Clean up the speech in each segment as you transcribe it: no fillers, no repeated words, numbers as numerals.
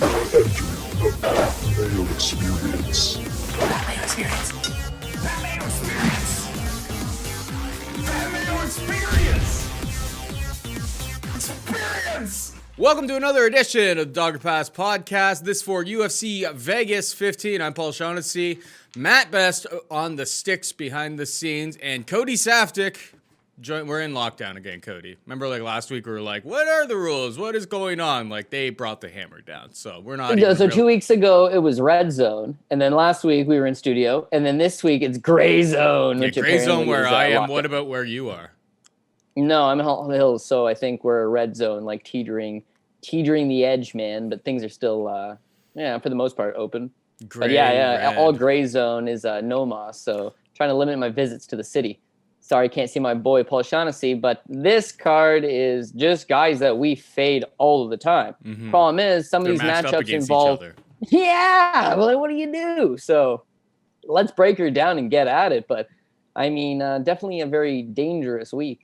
The Mayo Experience. That Mayo Experience. That Mayo Experience. That Mayo Experience. Experience. Welcome to another edition of the Dogger Pass Podcast. This for UFC Vegas 15. I'm Paul Shaughnessy. Matt Best on the sticks behind the scenes. And Cody Saftic. We're in lockdown again, Cody. Remember like last week we were like, what are the rules? What is going on? Like they brought the hammer down. So we're not So 2 weeks ago it was red zone. And then last week we were in studio. And then this week it's gray zone. Yeah, which gray zone where I am. lockdown. What about where you are? No, I'm in Hall Hills. So I think we're red zone, like teetering the edge, man. But things are still, for the most part, open. Gray, but all gray zone is no mas. So trying to limit my visits to the city. Sorry, can't see my boy Paul Shaughnessy, but this card is just guys that we fade all of the time. Mm-hmm. Problem is, some of these matchups involve. Yeah, well, what do you do? So let's break her down and get at it. But I mean, definitely a very dangerous week.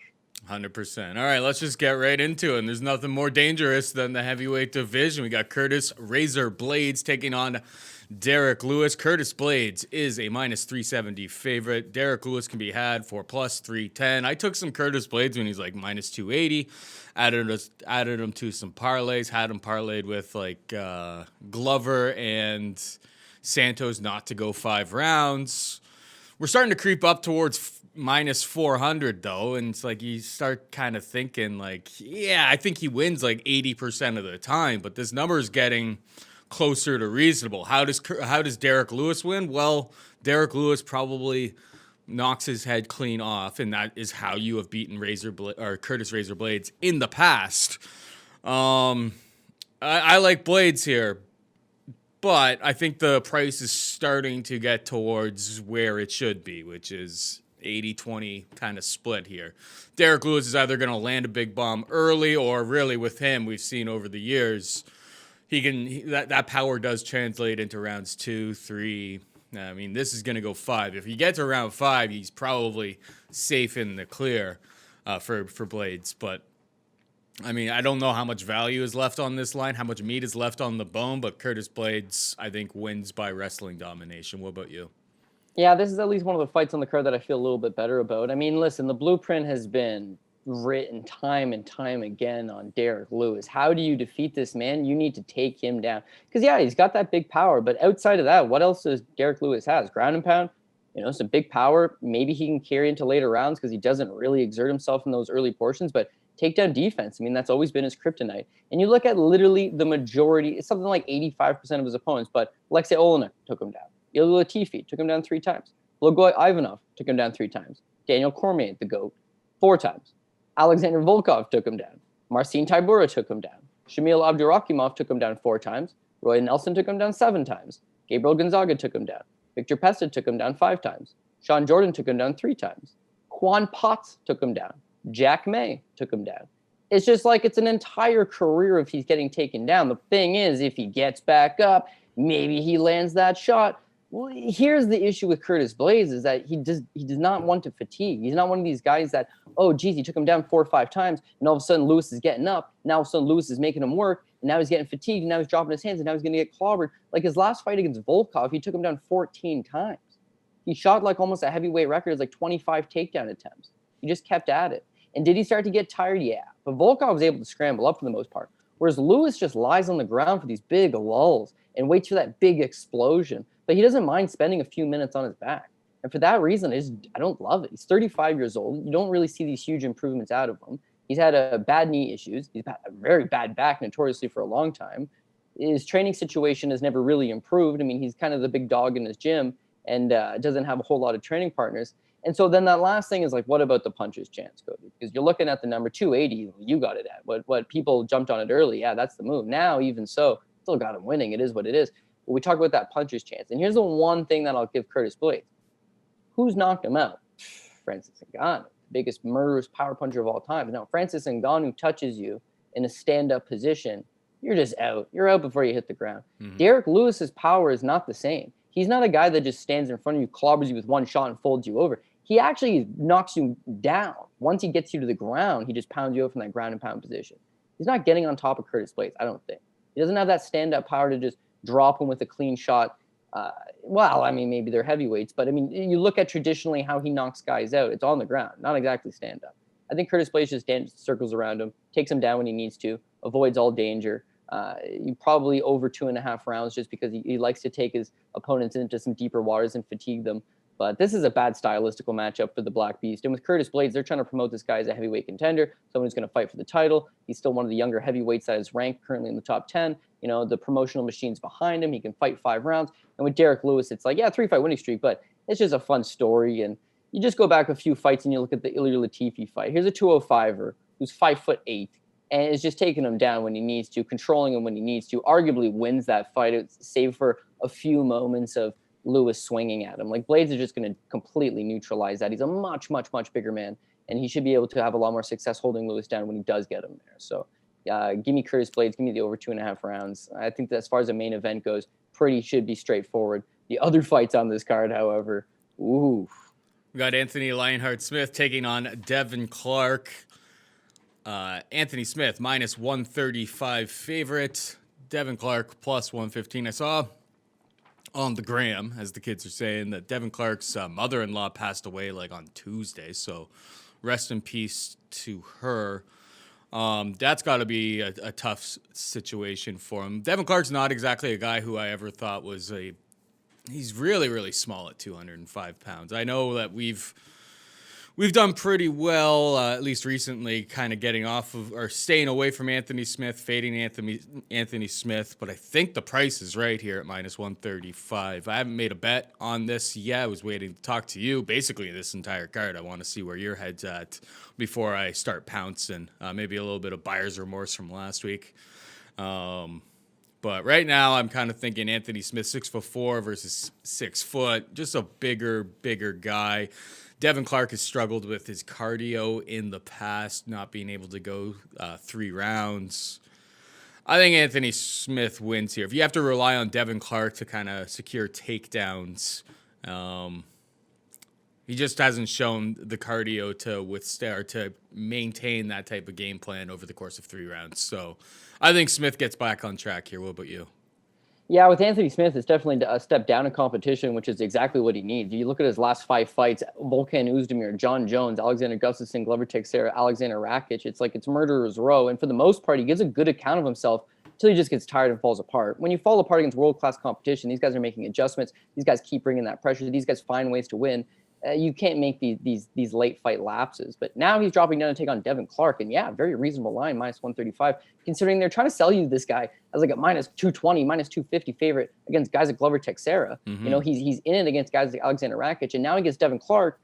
100%. All right, let's just get right into it. And there's nothing more dangerous than the heavyweight division. We got Curtis Razor Blaydes taking on Derek Lewis. Curtis Blaydes is a minus 370 favorite. Derek Lewis can be had for plus 310. I took some Curtis Blaydes when he's like minus 280. Added him to some parlays. Had him parlayed with like Glover and Santos not to go 5 rounds. We're starting to creep up towards minus 400 though, and it's like you start kind of thinking like, yeah, I think he wins like 80% of the time, but this number is getting closer to reasonable. How does Derek Lewis win? Well, Derek Lewis probably knocks his head clean off, and that is how you have beaten Curtis Razor Blaydes in the past. I like Blaydes here, but I think the price is starting to get towards where it should be, which is 80-20 kind of split here. Derek Lewis is either going to land a big bomb early, or really with him, we've seen over the years, that power does translate into rounds 2, 3. I mean, this is going to go 5. If he gets to round 5, he's probably safe in the clear for Blaydes. But I mean, I don't know how much value is left on this line, how much meat is left on the bone, but Curtis Blaydes, I think, wins by wrestling domination. What about you? Yeah, this is at least one of the fights on the card that I feel a little bit better about. I mean, listen, the blueprint has been written time and time again on Derek Lewis. How do you defeat this man? You need to take him down. Because, yeah, he's got that big power. But outside of that, what else does Derek Lewis has? Ground and pound, some big power. Maybe he can carry into later rounds because he doesn't really exert himself in those early portions. But takedown defense, I mean, that's always been his kryptonite. And you look at literally the majority, it's something like 85% of his opponents. But Alexei Olenek took him down. Ilir Latifi took him down 3 times. Logoy Ivanov took him down 3 times. Daniel Cormier, the GOAT, 4 times. Alexander Volkov took him down. Marcin Tybura took him down. Shamil Abdurakhimov took him down 4 times. Roy Nelson took him down 7 times. Gabriel Gonzaga took him down. Victor Pesta took him down 5 times. Sean Jordan took him down 3 times. Quan Potts took him down. Jack May took him down. It's just like it's an entire career if he's getting taken down. The thing is, if he gets back up, maybe he lands that shot. Well, here's the issue with Curtis Blaydes is that he does not want to fatigue. He's not one of these guys that, oh, geez, he took him down 4 or 5 times, and all of a sudden Lewis is getting up. Now all of a sudden Lewis is making him work, and now he's getting fatigued, and now he's dropping his hands, and now he's going to get clobbered. Like his last fight against Volkov, he took him down 14 times. He shot like almost a heavyweight record, like 25 takedown attempts. He just kept at it. And did he start to get tired? Yeah. But Volkov was able to scramble up for the most part, whereas Lewis just lies on the ground for these big lulls and waits for that big explosion. But he doesn't mind spending a few minutes on his back. And for that reason, I don't love it. He's 35 years old. You don't really see these huge improvements out of him. He's had bad knee issues. He's had a very bad back notoriously for a long time. His training situation has never really improved. I mean, he's kind of the big dog in his gym and doesn't have a whole lot of training partners. And so then that last thing is like, what about the puncher's chance, Cody? Because you're looking at the number 280, you got it at. What people jumped on it early, yeah, that's the move. Now, even so, still got him winning. It is what it is. But we talk about that puncher's chance. And here's the one thing that I'll give Curtis Blaydes. Who's knocked him out? Francis Ngannou, biggest murderous power puncher of all time. Now, Francis Ngannou touches you in a stand-up position, you're just out. You're out before you hit the ground. Mm-hmm. Derek Lewis's power is not the same. He's not a guy that just stands in front of you, clobbers you with one shot, and folds you over. He actually knocks you down. Once he gets you to the ground, he just pounds you out from that ground and pound position. He's not getting on top of Curtis Blaydes, I don't think. He doesn't have that stand-up power to just drop him with a clean shot. Well, I mean, maybe they're heavyweights, but I mean, you look at traditionally how he knocks guys out. It's on the ground, not exactly stand-up. I think Curtis Blaydes just circles around him, takes him down when he needs to, avoids all danger. You probably over 2.5 rounds just because he likes to take his opponents into some deeper waters and fatigue them. But this is a bad stylistical matchup for the Black Beast. And with Curtis Blaydes, they're trying to promote this guy as a heavyweight contender, someone who's going to fight for the title. He's still one of the younger heavyweights that is ranked currently in the top 10. You know, the promotional machine's behind him. He can fight 5 rounds. And with Derek Lewis, it's like, yeah, 3-fight winning streak, but it's just a fun story. And you just go back a few fights and you look at the Ilir Latifi fight. Here's a 205er who's 5'8" and is just taking him down when he needs to, controlling him when he needs to, arguably wins that fight. It's save for a few moments of Lewis swinging at him. Like, Blaydes is just going to completely neutralize that. He's a much, much, much bigger man, and he should be able to have a lot more success holding Lewis down when he does get him there. So give me Curtis Blaydes, give me the over 2.5 rounds. I think that as far as the main event goes, should be straightforward. The other fights on this card, however, ooh. We got Anthony Lionheart-Smith taking on Devin Clark. Anthony Smith, minus 135 favorite. Devin Clark, plus 115. I saw on the gram, as the kids are saying, that Devin Clark's mother-in-law passed away like on Tuesday. So rest in peace to her. That's got to be a tough situation for him. Devin Clark's not exactly a guy who I ever thought was he's really, really small at 205 pounds. I know that we've done pretty well, at least recently, kind of getting off of or staying away from Anthony Smith, fading Anthony Smith. But I think the price is right here at minus 135. I haven't made a bet on this yet. I was waiting to talk to you. Basically, this entire card, I want to see where your head's at before I start pouncing. Maybe a little bit of buyer's remorse from last week. But right now, I'm kind of thinking Anthony Smith, 6'4" versus 6 foot, just a bigger guy. Devin Clark has struggled with his cardio in the past, not being able to go 3 rounds. I think Anthony Smith wins here. If you have to rely on Devin Clark to kind of secure takedowns, he just hasn't shown the cardio to withstand or to maintain that type of game plan over the course of 3 rounds. So I think Smith gets back on track here. What about you? Yeah, with Anthony Smith, it's definitely a step down in competition, which is exactly what he needs. You look at his last 5 fights, Volkan Oezdemir, John Jones, Alexander Gustafsson, Glover Teixeira, Alexander Rakic. It's like it's murderer's row. And for the most part, he gives a good account of himself until he just gets tired and falls apart. When you fall apart against world-class competition, these guys are making adjustments. These guys keep bringing that pressure. These guys find ways to win. You can't make these late fight lapses. But now he's dropping down to take on Devin Clark. And yeah, very reasonable line, minus 135, considering they're trying to sell you this guy as like a minus 220, minus 250 favorite against guys like Glover Teixeira. Mm-hmm. You know, he's in it against guys like Alexander Rakic. And now he gets Devin Clark,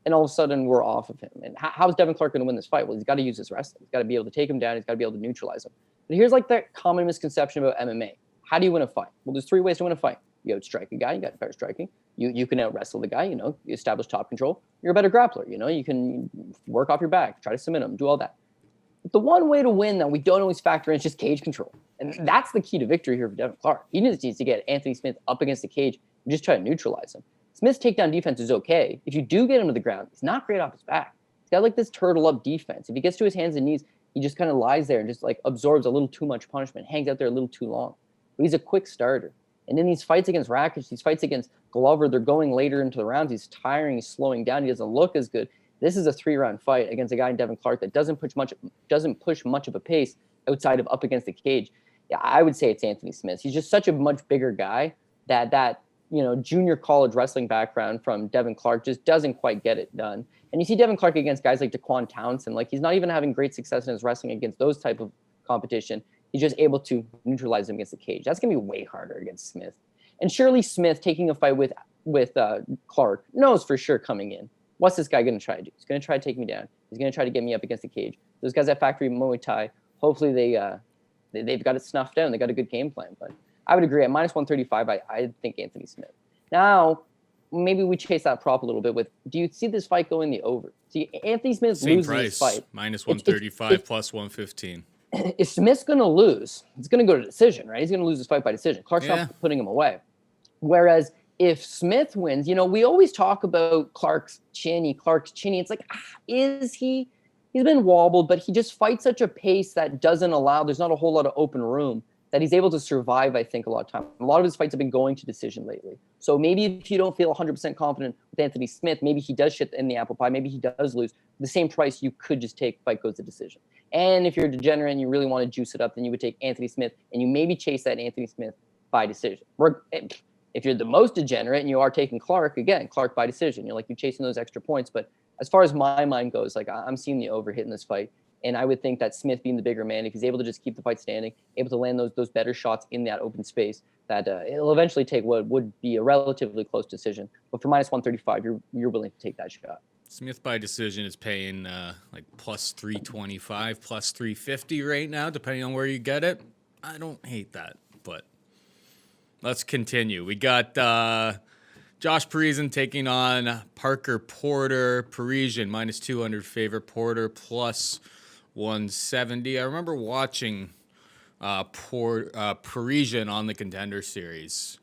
and all of a sudden we're off of him. And how's Devin Clark going to win this fight? Well, he's got to use his wrestling. He's got to be able to take him down. He's got to be able to neutralize him. But here's like that common misconception about MMA. How do you win a fight? Well, there's 3 ways to win a fight. You outstrike a guy, you got better striking. You can out wrestle the guy, you know, you establish top control. You're a better grappler, you know, you can work off your back, try to submit him, do all that. But the one way to win that we don't always factor in is just cage control. And that's the key to victory here for Devin Clark. He just needs to get Anthony Smith up against the cage and just try to neutralize him. Smith's takedown defense is okay. If you do get him to the ground, he's not great off his back. He's got like this turtle up defense. If he gets to his hands and knees, he just kind of lies there and just like absorbs a little too much punishment, hangs out there a little too long. But he's a quick starter. And then these fights against Rakic, these fights against Glover, they're going later into the rounds. He's tiring, he's slowing down, he doesn't look as good. This is a 3-round fight against a guy in Devin Clark that doesn't push much of a pace outside of up against the cage. Yeah, I would say it's Anthony Smith. He's just such a much bigger guy that you know, junior college wrestling background from Devin Clark just doesn't quite get it done. And you see Devin Clark against guys like Daquan Townsend, like he's not even having great success in his wrestling against those type of competition. He's just able to neutralize him against the cage. That's going to be way harder against Smith. And surely Smith taking a fight with Clark knows for sure coming in, what's this guy going to try to do? He's going to try to take me down. He's going to try to get me up against the cage. Those guys at Factory Muay Thai, hopefully they've got it snuffed down. They got a good game plan. But I would agree. At minus 135, I think Anthony Smith. Now, maybe we chase that prop a little bit with, do you see this fight go in the over? See, Anthony Smith loses this fight. Minus 135 plus 115. If Smith's going to lose, it's going to go to decision, right? He's going to lose this fight by decision. Clark's not putting him away. Whereas if Smith wins, you know, we always talk about Clark's chinny. It's like, is he? He's been wobbled, but he just fights such a pace that doesn't allow, there's not a whole lot of open room that he's able to survive, I think, a lot of time. A lot of his fights have been going to decision lately. So maybe if you don't feel 100% confident with Anthony Smith, maybe he does shit in the apple pie. Maybe he does lose. The same price, you could just take fight goes to decision. And if you're a degenerate and you really want to juice it up, then you would take Anthony Smith and you maybe chase that Anthony Smith by decision. If you're the most degenerate and you are taking Clark, again, Clark by decision. You're chasing those extra points. But as far as my mind goes, I'm seeing the over hit in this fight. And I would think that Smith being the bigger man, if he's able to just keep the fight standing, able to land those better shots in that open space, that it'll eventually take what would be a relatively close decision. But for minus 135, you're willing to take that shot. Smith by decision is paying plus 325, plus 350 right now, depending on where you get it. I don't hate that, but let's continue. We got Josh Parisian taking on Parker Porter. Parisian minus 200 favorite. Porter plus 170. I remember watching Parisian on the Contender Series,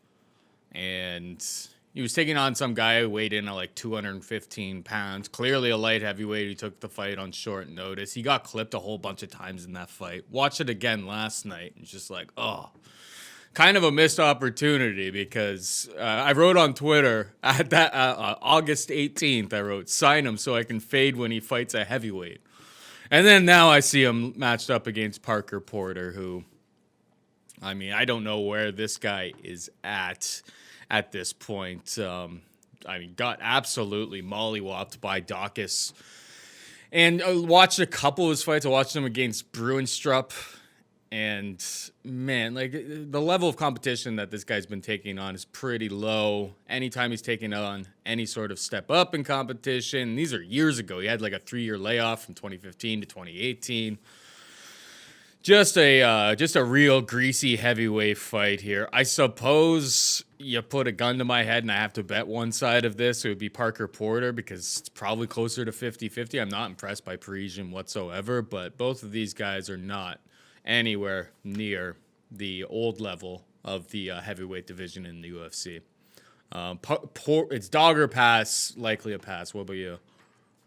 and he was taking on some guy who weighed in at 215 pounds. Clearly a light heavyweight who took the fight on short notice. He got clipped a whole bunch of times in that fight. Watched it again last night. It's just kind of a missed opportunity because I wrote on Twitter at that August 18th, I wrote, sign him so I can fade when he fights a heavyweight. And then now I see him matched up against Parker Porter, who, I don't know where this guy is at this point. Got absolutely mollywopped by Dawkins. And I watched a couple of his fights. I watched him against Bruinstrup. And, man, the level of competition that this guy's been taking on is pretty low. Anytime he's taking on any sort of step up in competition, these are years ago. He had a 3-year layoff from 2015 to 2018. Just a real greasy heavyweight fight here. I suppose you put a gun to my head and I have to bet one side of this. It would be Parker Porter because it's probably closer to 50-50. I'm not impressed by Parisian whatsoever, but both of these guys are not anywhere near the old level of the heavyweight division in the UFC. It's dog or pass, likely a pass. What about you?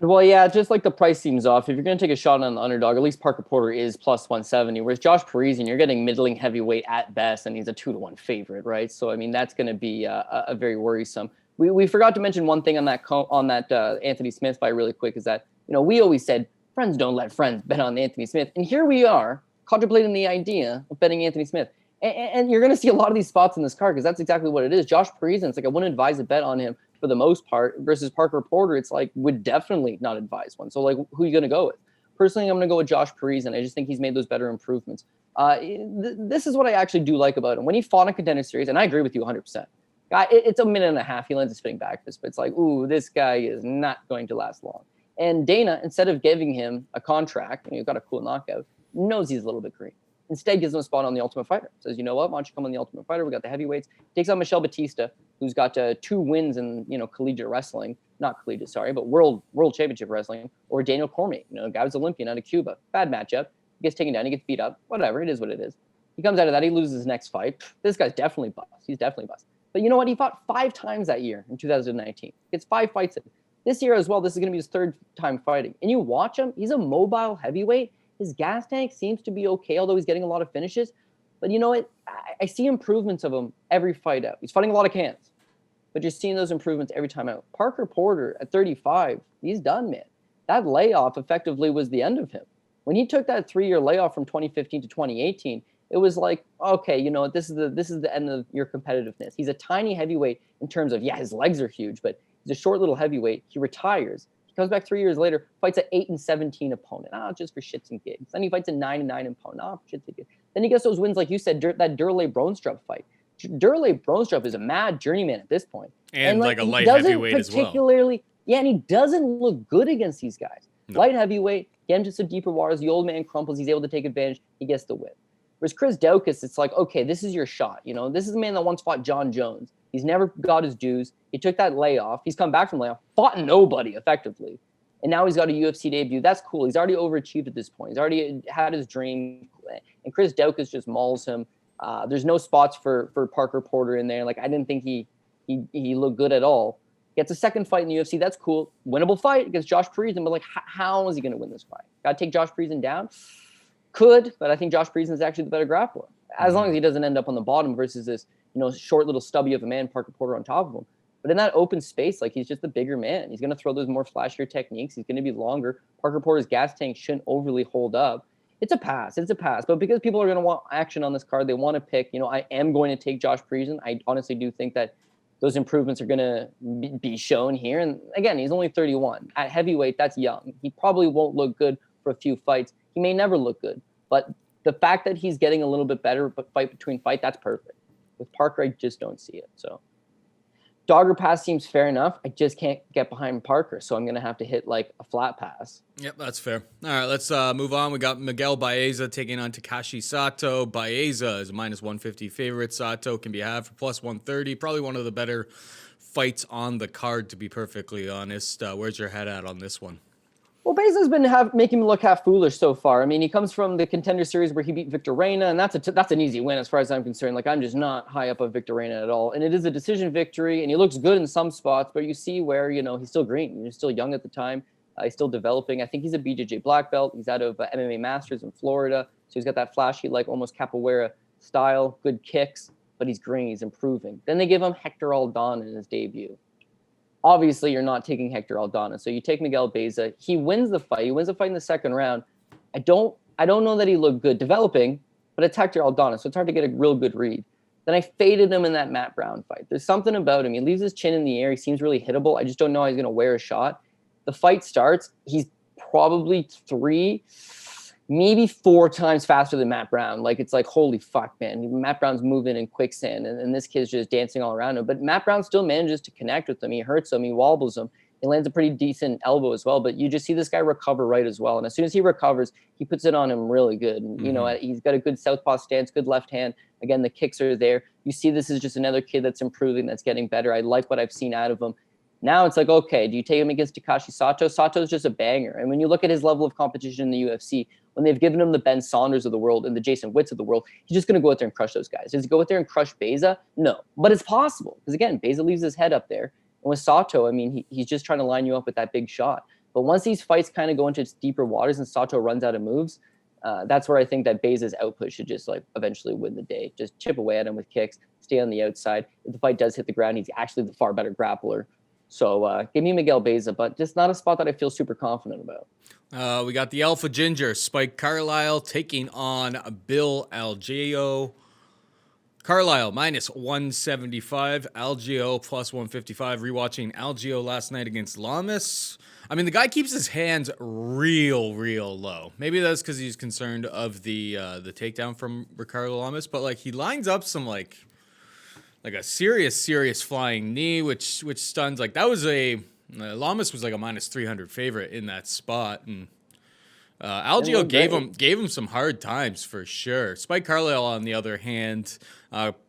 Well, yeah, just the price seems off. If you're going to take a shot on the underdog, at least Parker Porter is plus 170, whereas Josh Parisian, you're getting middling heavyweight at best, and he's a 2-1 favorite, right? So, that's going to be a very worrisome. We forgot to mention one thing on that Anthony Smith fight really quick is that, we always said, friends don't let friends bet on Anthony Smith. And here we are, contemplating the idea of betting Anthony Smith. And you're going to see a lot of these spots in this card because that's exactly what it is. Josh Parisian, it's I wouldn't advise a bet on him for the most part versus Parker Porter. It's would definitely not advise one. So who are you going to go with? Personally, I'm going to go with Josh Parisian. I just think he's made those better improvements. This is what I actually do like about him. When he fought in Contender Series, and I agree with you 100%. It's a minute and a half. He lands a spinning back fist, but it's ooh, this guy is not going to last long. And Dana, instead of giving him a contract, and you've got a cool knockout, knows he's a little bit green. Instead, gives him a spot on the Ultimate Fighter. Says, you know what? Why don't you come on the Ultimate Fighter? We got the heavyweights. Takes on Michelle Batista, who's got 2 wins in collegiate wrestling, not collegiate, sorry, but world championship wrestling. Or Daniel Cormier, a guy who's Olympian out of Cuba. Bad matchup. He gets taken down. He gets beat up. Whatever. It is what it is. He comes out of that. He loses his next fight. This guy's definitely bust. He's definitely bust. But you know what? He fought 5 times that year in 2019. Gets 5 fights in. This year as well, this is going to be his 3rd time fighting. And you watch him. He's a mobile heavyweight. His gas tank seems to be okay, although he's getting a lot of finishes. But you know what? I see improvements of him every fight out. He's fighting a lot of cans. But you're seeing those improvements every time out. Parker Porter at 35, he's done, man. That layoff effectively was the end of him. When he took that 3-year layoff from 2015 to 2018, it was okay, this is the end of your competitiveness. He's a tiny heavyweight in terms of, his legs are huge, but he's a short little heavyweight. He retires. He comes back 3 years later, fights an 8-17 opponent. Just for shits and gigs. Then he fights a 9-9 opponent. For shits and gigs. Then he gets those wins, like you said, that Durley-Bronstrup fight. Durley-Bronstrup is a mad journeyman at this point. And a light heavyweight as well. Yeah, and he doesn't look good against these guys. No. Light heavyweight, get him to some deeper waters. The old man crumples. He's able to take advantage. He gets the win. Whereas Chris Daukaus, it's okay, this is your shot. This is the man that once fought John Jones. He's never got his dues. He took that layoff. He's come back from layoff, fought nobody effectively. And now he's got a UFC debut. That's cool. He's already overachieved at this point. He's already had his dream. And Chris Daukaus just mauls him. There's no spots for Parker Porter in there. I didn't think he looked good at all. Gets a second fight in the UFC. That's cool. Winnable fight against Josh Parisian. But how is he going to win this fight? Got to take Josh Parisian down? Could, but I think Josh Parisian is actually the better grappler. as long as he doesn't end up on the bottom versus this, short little stubby of a man, Parker Porter on top of him. But in that open space, like, he's just a bigger man. He's going to throw those more flashier techniques. He's going to be longer. Parker Porter's gas tank shouldn't overly hold up. It's a pass. It's a pass. But because people are going to want action on this card, they want to pick, I am going to take Josh Parisian. I honestly do think that those improvements are going to be shown here. And again, he's only 31. At heavyweight, that's young. He probably won't look good for a few fights. He may never look good. But the fact that he's getting a little bit better, but fight between fight, that's perfect. With Parker, I just don't see it. So dogger pass seems fair enough. I just can't get behind Parker, so I'm going to have to hit like a flat pass. Yep, that's fair. All right, let's move on. We got Miguel Baeza taking on Takashi Sato. Baeza is a -150 favorite. Sato can be had for +130. Probably one of the better fights on the card, to be perfectly honest. Where's your head at on this one? Well, Baeza's been making me look half foolish so far. I mean, he comes from the Contender Series where he beat Victor Reina, and that's an easy win as far as I'm concerned. Like, I'm just not high up on Victor Reina at all. And it is a decision victory, and he looks good in some spots, but you see where, he's still green. He's still young at the time. He's still developing. I think he's a BJJ black belt. He's out of MMA Masters in Florida, so he's got that flashy, like, almost capoeira style, good kicks, but he's green. He's improving. Then they give him Hector Aldana in his debut. Obviously, you're not taking Hector Aldana, so you take Miguel Baeza. He wins the fight. He wins the fight in the second round. I don't know that he looked good developing, but it's Hector Aldana, so it's hard to get a real good read. Then I faded him in that Matt Brown fight. There's something about him. He leaves his chin in the air. He seems really hittable. I just don't know how he's going to wear a shot. The fight starts. He's probably 3, maybe 4 times faster than Matt Brown. Like, it's like, holy fuck, man. Matt Brown's moving in quicksand, and this kid's just dancing all around him. But Matt Brown still manages to connect with him. He hurts him. He wobbles him. He lands a pretty decent elbow as well. But you just see this guy recover right as well. And as soon as he recovers, he puts it on him really good. And, he's got a good southpaw stance, good left hand. Again, the kicks are there. You see this is just another kid that's improving, that's getting better. I like what I've seen out of him. Now it's like, okay, do you take him against Takashi Sato? Sato's just a banger. And when you look at his level of competition in the UFC, when they've given him the Ben Saunders of the world and the Jason Witts of the world, he's just going to go out there and crush those guys. Does he go out there and crush Baeza? No. But it's possible. Because, again, Baeza leaves his head up there. And with Sato, I mean, he's just trying to line you up with that big shot. But once these fights kind of go into deeper waters and Sato runs out of moves, that's where I think that Baeza's output should just, like, eventually win the day. Just chip away at him with kicks, stay on the outside. If the fight does hit the ground, he's actually the far better grappler. So give me Miguel Baeza, but just not a spot that I feel super confident about. We got the Alpha Ginger, Spike Carlyle, taking on Bill Algeo. Carlyle -175, Algeo +155. Rewatching Algeo last night against Lamas. I mean, the guy keeps his hands real low. Maybe that's because he's concerned of the takedown from Ricardo Lamas, but like, he lines up some like a serious flying knee, which stuns. Like, that was Lamas was like a -300 favorite in that spot, and Algeo gave him some hard times for sure. Spike Carlyle, on the other hand,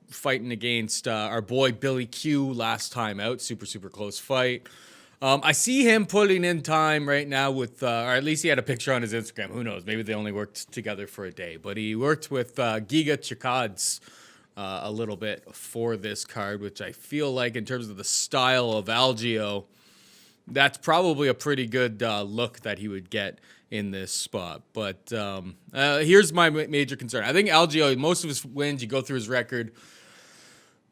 fighting against our boy Billy Q last time out, super close fight. I see him putting in time right now with, or at least he had a picture on his Instagram. Who knows? Maybe they only worked together for a day, but he worked with Giga Chikadze a little bit for this card, which I feel like, in terms of the style of Algeo, that's probably a pretty good look that he would get in this spot. But here's my major concern. I think Algeo, most of his wins, you go through his record,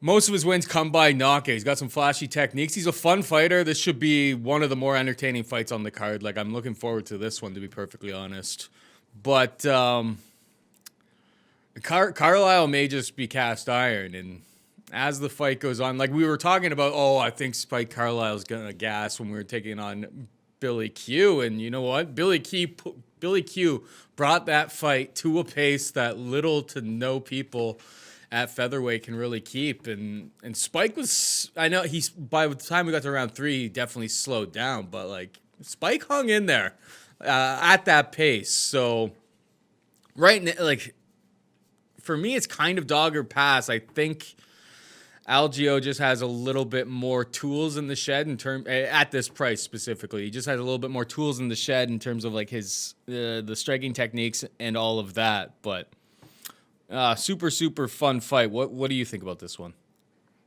most of his wins come by knockout. He's got some flashy techniques. He's a fun fighter. This should be one of the more entertaining fights on the card. Like, I'm looking forward to this one, to be perfectly honest. But Carlyle may just be cast iron, and as the fight goes on, like we were talking about, I think Spike Carlyle's gonna gas when we were taking on Billy Q, and you know what? Billy Q brought that fight to a pace that little to no people at featherweight can really keep, and Spike was, I know he's, by the time we got to round 3, he definitely slowed down, but like, Spike hung in there at that pace. So right now, like, for me, it's kind of dog or pass. I think Algeo just has a little bit more tools in the shed at this price specifically. He just has a little bit more tools in the shed in terms of like his the striking techniques and all of that. But super fun fight. What do you think about this one?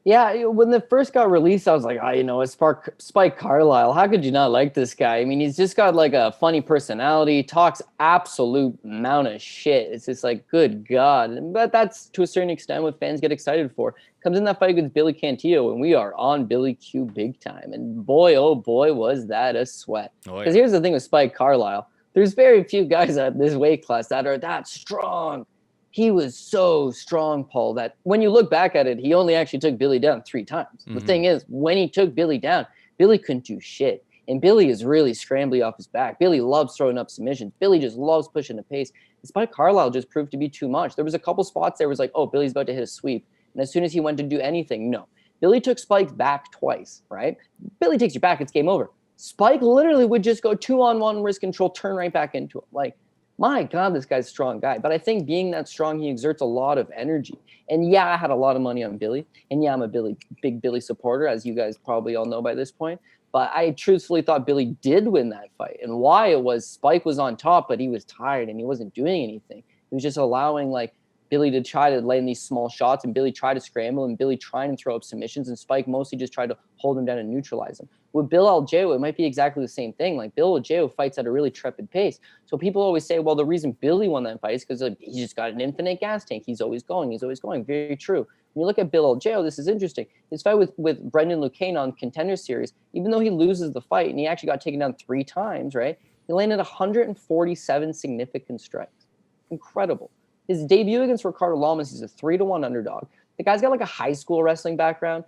Yeah, when the first got released, I was like, it's Spike Carlyle. How could you not like this guy? I mean, he's just got like a funny personality, talks absolute amount of shit. It's just like, good God. But that's to a certain extent what fans get excited for. Comes in that fight against Billy Cantillo, and we are on Billy Q big time. And boy, oh boy, was that a sweat. Because here's the thing with Spike Carlyle. There's very few guys at this weight class that are that strong. He was so strong, Paul, that when you look back at it, he only actually took Billy down 3 times. Mm-hmm. The thing is, when he took Billy down, Billy couldn't do shit. And Billy is really scrambly off his back. Billy loves throwing up submissions. Billy just loves pushing the pace. Despite Carlyle just proved to be too much. There was a couple spots there was like, oh, Billy's about to hit a sweep. And as soon as he went to do anything, no. Billy took Spike back twice, right? Billy takes you back, it's game over. Spike literally would just go 2-on-1 wrist control, turn right back into him. Like, my God, this guy's a strong guy. But I think being that strong, he exerts a lot of energy. And yeah, I had a lot of money on Billy. And yeah, I'm a big Billy supporter, as you guys probably all know by this point. But I truthfully thought Billy did win that fight. And why it was, Spike was on top, but he was tired and he wasn't doing anything. He was just allowing like Billy to try to land these small shots, and Billy tried to scramble, and Billy trying to throw up submissions, and Spike mostly just tried to hold him down and neutralize him. With Bill Algeo, it might be exactly the same thing. Like, Bill Algeo fights at a really trepid pace. So people always say, well, the reason Billy won that fight is because like, he's just got an infinite gas tank. He's always going. Very true. When you look at Bill Algeo, this is interesting. His fight with Brendan Lucane on Contender Series, even though he loses the fight, and he actually got taken down 3 times, right? He landed 147 significant strikes. Incredible. His debut against Ricardo Lamas, he's a 3-1 underdog. The guy's got like a high school wrestling background,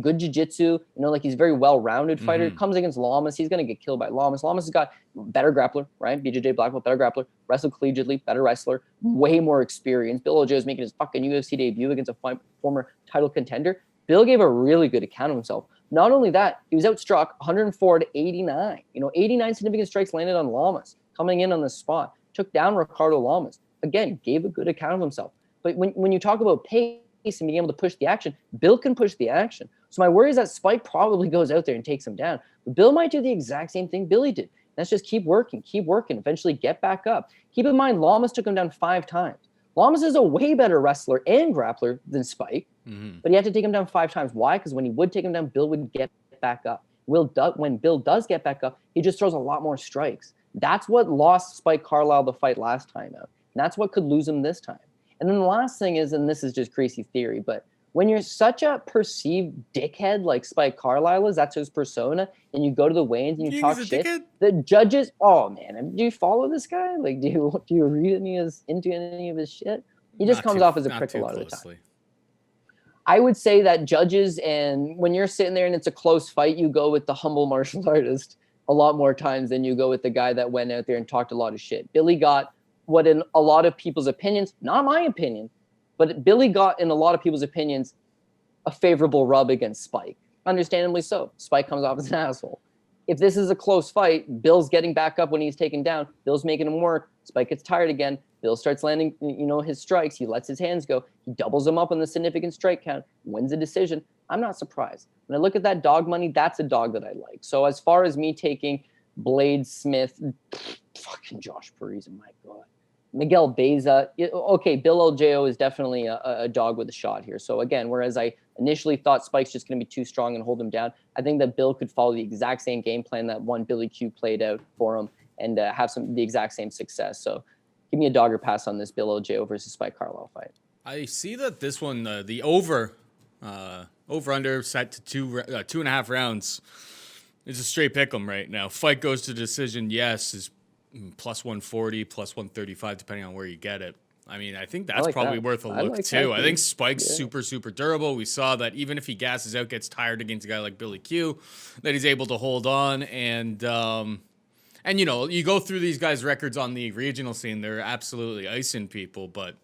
good jiu-jitsu, like he's a very well-rounded fighter. Comes against Lamas, he's going to get killed by Lamas. Lamas has got better grappler, right? BJJ black belt, better grappler, wrestled collegiately, better wrestler, way more experience. Bill Algeo is making his fucking UFC debut against a former title contender. Bill gave a really good account of himself. Not only that, he was outstruck 104-89. 89 significant strikes landed on Lamas, coming in on the spot. Took down Ricardo Lamas. Again, gave a good account of himself. But when you talk about pace and being able to push the action, Bill can push the action. So my worry is that Spike probably goes out there and takes him down. But Bill might do the exact same thing Billy did. That's just keep working, eventually get back up. Keep in mind, Lamas took him down 5 times. Lamas is a way better wrestler and grappler than Spike, but he had to take him down 5 times. Why? Because when he would take him down, Bill would get back up. When Bill does get back up, he just throws a lot more strikes. That's what lost Spike Carlyle the fight last time out. And that's what could lose him this time. And then the last thing is, and this is just crazy theory, but when you're such a perceived dickhead like Spike Carlyle is, that's his persona, and you go to the weigh-ins and you talk shit, the judges, oh man, do you follow this guy? Like, do you read into any of his shit? He just comes off as a prick a lot of the time. I would say that judges, and when you're sitting there and it's a close fight, you go with the humble martial artist a lot more times than you go with the guy that went out there and talked a lot of shit. Billy got what in a lot of people's opinions, not my opinion, but Billy got in a lot of people's opinions a favorable rub against Spike. Understandably so. Spike comes off as an asshole. If this is a close fight, Bill's getting back up when he's taken down. Bill's making him work. Spike gets tired again. Bill starts landing, his strikes. He lets his hands go. He doubles them up on the significant strike count, wins a decision. I'm not surprised. When I look at that dog money, that's a dog that I like. So as far as me taking Blaydes, Smith, fucking Josh Parisian, my God. Miguel Baeza. Okay, Bill Algeo is definitely a dog with a shot here. So again, whereas I initially thought Spike's just going to be too strong and hold him down, I think that Bill could follow the exact same game plan that one Billy Q played out for him and have the exact same success. So give me a dog or pass on this Bill Algeo versus Spike Carlyle fight. I see that this one, the over-under set to 2.5 rounds. It's a straight pick 'em right now. Fight goes to decision, yes, is plus 140, plus 135, depending on where you get it. I mean, I think that's probably worth a look, too. I think Spike's super, super durable. We saw that even if he gasses out, gets tired against a guy like Billy Q, that he's able to hold on. And you go through these guys' records on the regional scene, they're absolutely icing people. But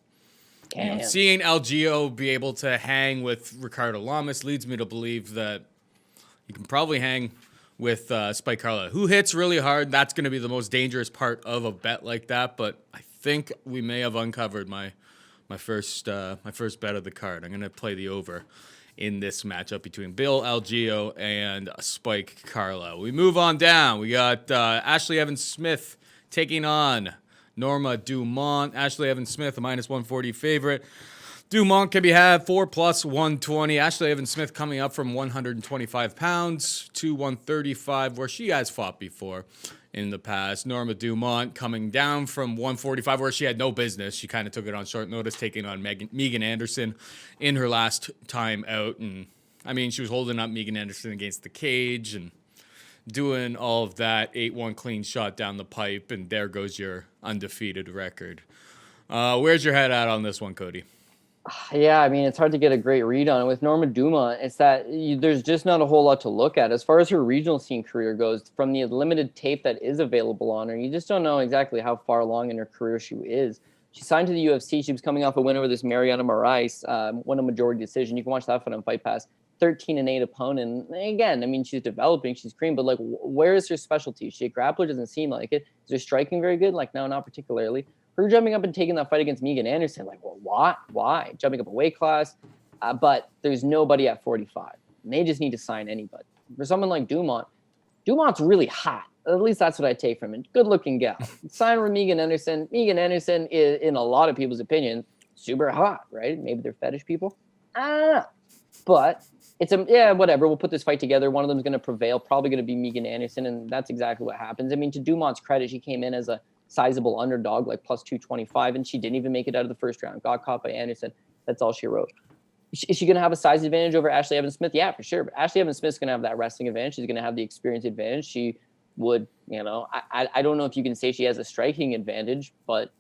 seeing Algeo be able to hang with Ricardo Lamas leads me to believe that you can probably hang with Spike Carlyle, who hits really hard. That's going to be the most dangerous part of a bet like that. But I think we may have uncovered my first bet of the card. I'm going to play the over in this matchup between Bill Algeo and Spike Carlyle. We move on down. We got Ashley Evans-Smith taking on Norma Dumont. Ashley Evans-Smith, a minus 140 favorite. Dumont can be had 4+ 120. Ashley Evans Smith coming up from 125 pounds to 135, where she has fought before in the past. Norma Dumont coming down from 145, where she had no business. She kind of took it on short notice, taking on Megan Anderson in her last time out. And I mean, she was holding up Megan Anderson against the cage and doing all of that. 8-1 clean shot down the pipe, and there goes your undefeated record. Where's your head at on this one, Cody? Yeah, I mean, it's hard to get a great read on it. With Norma Dumont, it's that there's just not a whole lot to look at. As far as her regional scene career goes, from the limited tape that is available on her, you just don't know exactly how far along in her career she is. She signed to the UFC. She was coming off a win over this Mariana Moraes, won a majority decision. You can watch that fight on Fight Pass. 13-8 opponent. And again, I mean, she's developing, she's cream, but like, where is her specialty? Is she a grappler? Doesn't seem like it. Is her striking very good? Like, no, not particularly. Her jumping up and taking that fight against Megan Anderson, like, well, why? Jumping up a weight class, but there's nobody at 45. And they just need to sign anybody. For someone like Dumont, Dumont's really hot. At least that's what I take from it. Good-looking gal. Sign with Megan Anderson. Megan Anderson is, in a lot of people's opinion, super hot, right? Maybe they're fetish people. I don't know. But it's whatever. We'll put this fight together. One of them is going to prevail. Probably going to be Megan Anderson, and that's exactly what happens. I mean, to Dumont's credit, she came in as a sizable underdog, like plus 225, and she didn't even make it out of the first round. Got caught by Anderson. That's all she wrote. Is she going to have a size advantage over Ashley Evans Smith? Yeah, for sure. But Ashley Evans Smith's going to have that wrestling advantage. She's going to have the experience advantage. She would, I don't know if you can say she has a striking advantage, but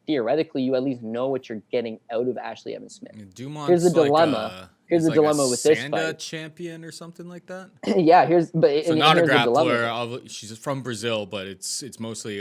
theoretically, you at least know what you're getting out of Ashley Evans Smith. Dumont's here's the dilemma. Here's the dilemma with this fight. Champion or something like that. Yeah, so not a grappler. She's from Brazil, but it's mostly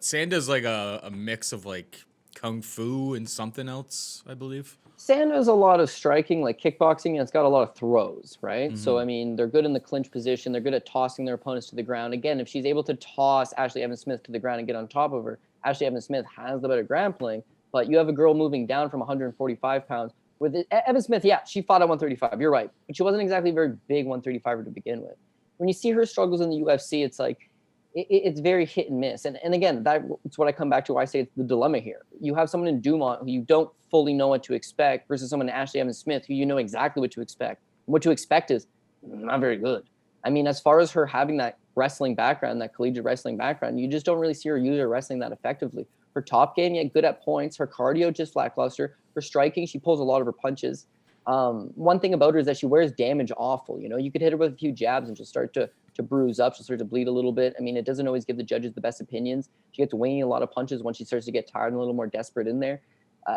Sanda's like a mix of like kung fu and something else, I believe. Sanda's a lot of striking, like kickboxing, and it's got a lot of throws, right? Mm-hmm. So, I mean, they're good in the clinch position. They're good at tossing their opponents to the ground. Again, if she's able to toss Ashley Evans Smith to the ground and get on top of her, Ashley Evans Smith has the better grappling. But you have a girl moving down from 145 pounds. With Evans Smith, yeah, she fought at 135. You're right. But she wasn't exactly a very big 135er to begin with. When you see her struggles in the UFC, it's like, it's very hit and miss. And again, that's what I come back to why I say it's the dilemma here. You have someone in Dumont who you don't fully know what to expect versus someone in Ashley Evans Smith who you know exactly what to expect. And what to expect is not very good. I mean, as far as her having that wrestling background, that collegiate wrestling background, you just don't really see her use her wrestling that effectively. Her top game, yeah, good at points. Her cardio, just lackluster. Her striking, she pulls a lot of her punches. One thing about her is that she wears damage awful. You could hit her with a few jabs and she'll start to bruise up. She'll start to bleed a little bit. I mean, it doesn't always give the judges the best opinions. She gets winging a lot of punches when she starts to get tired and a little more desperate in there.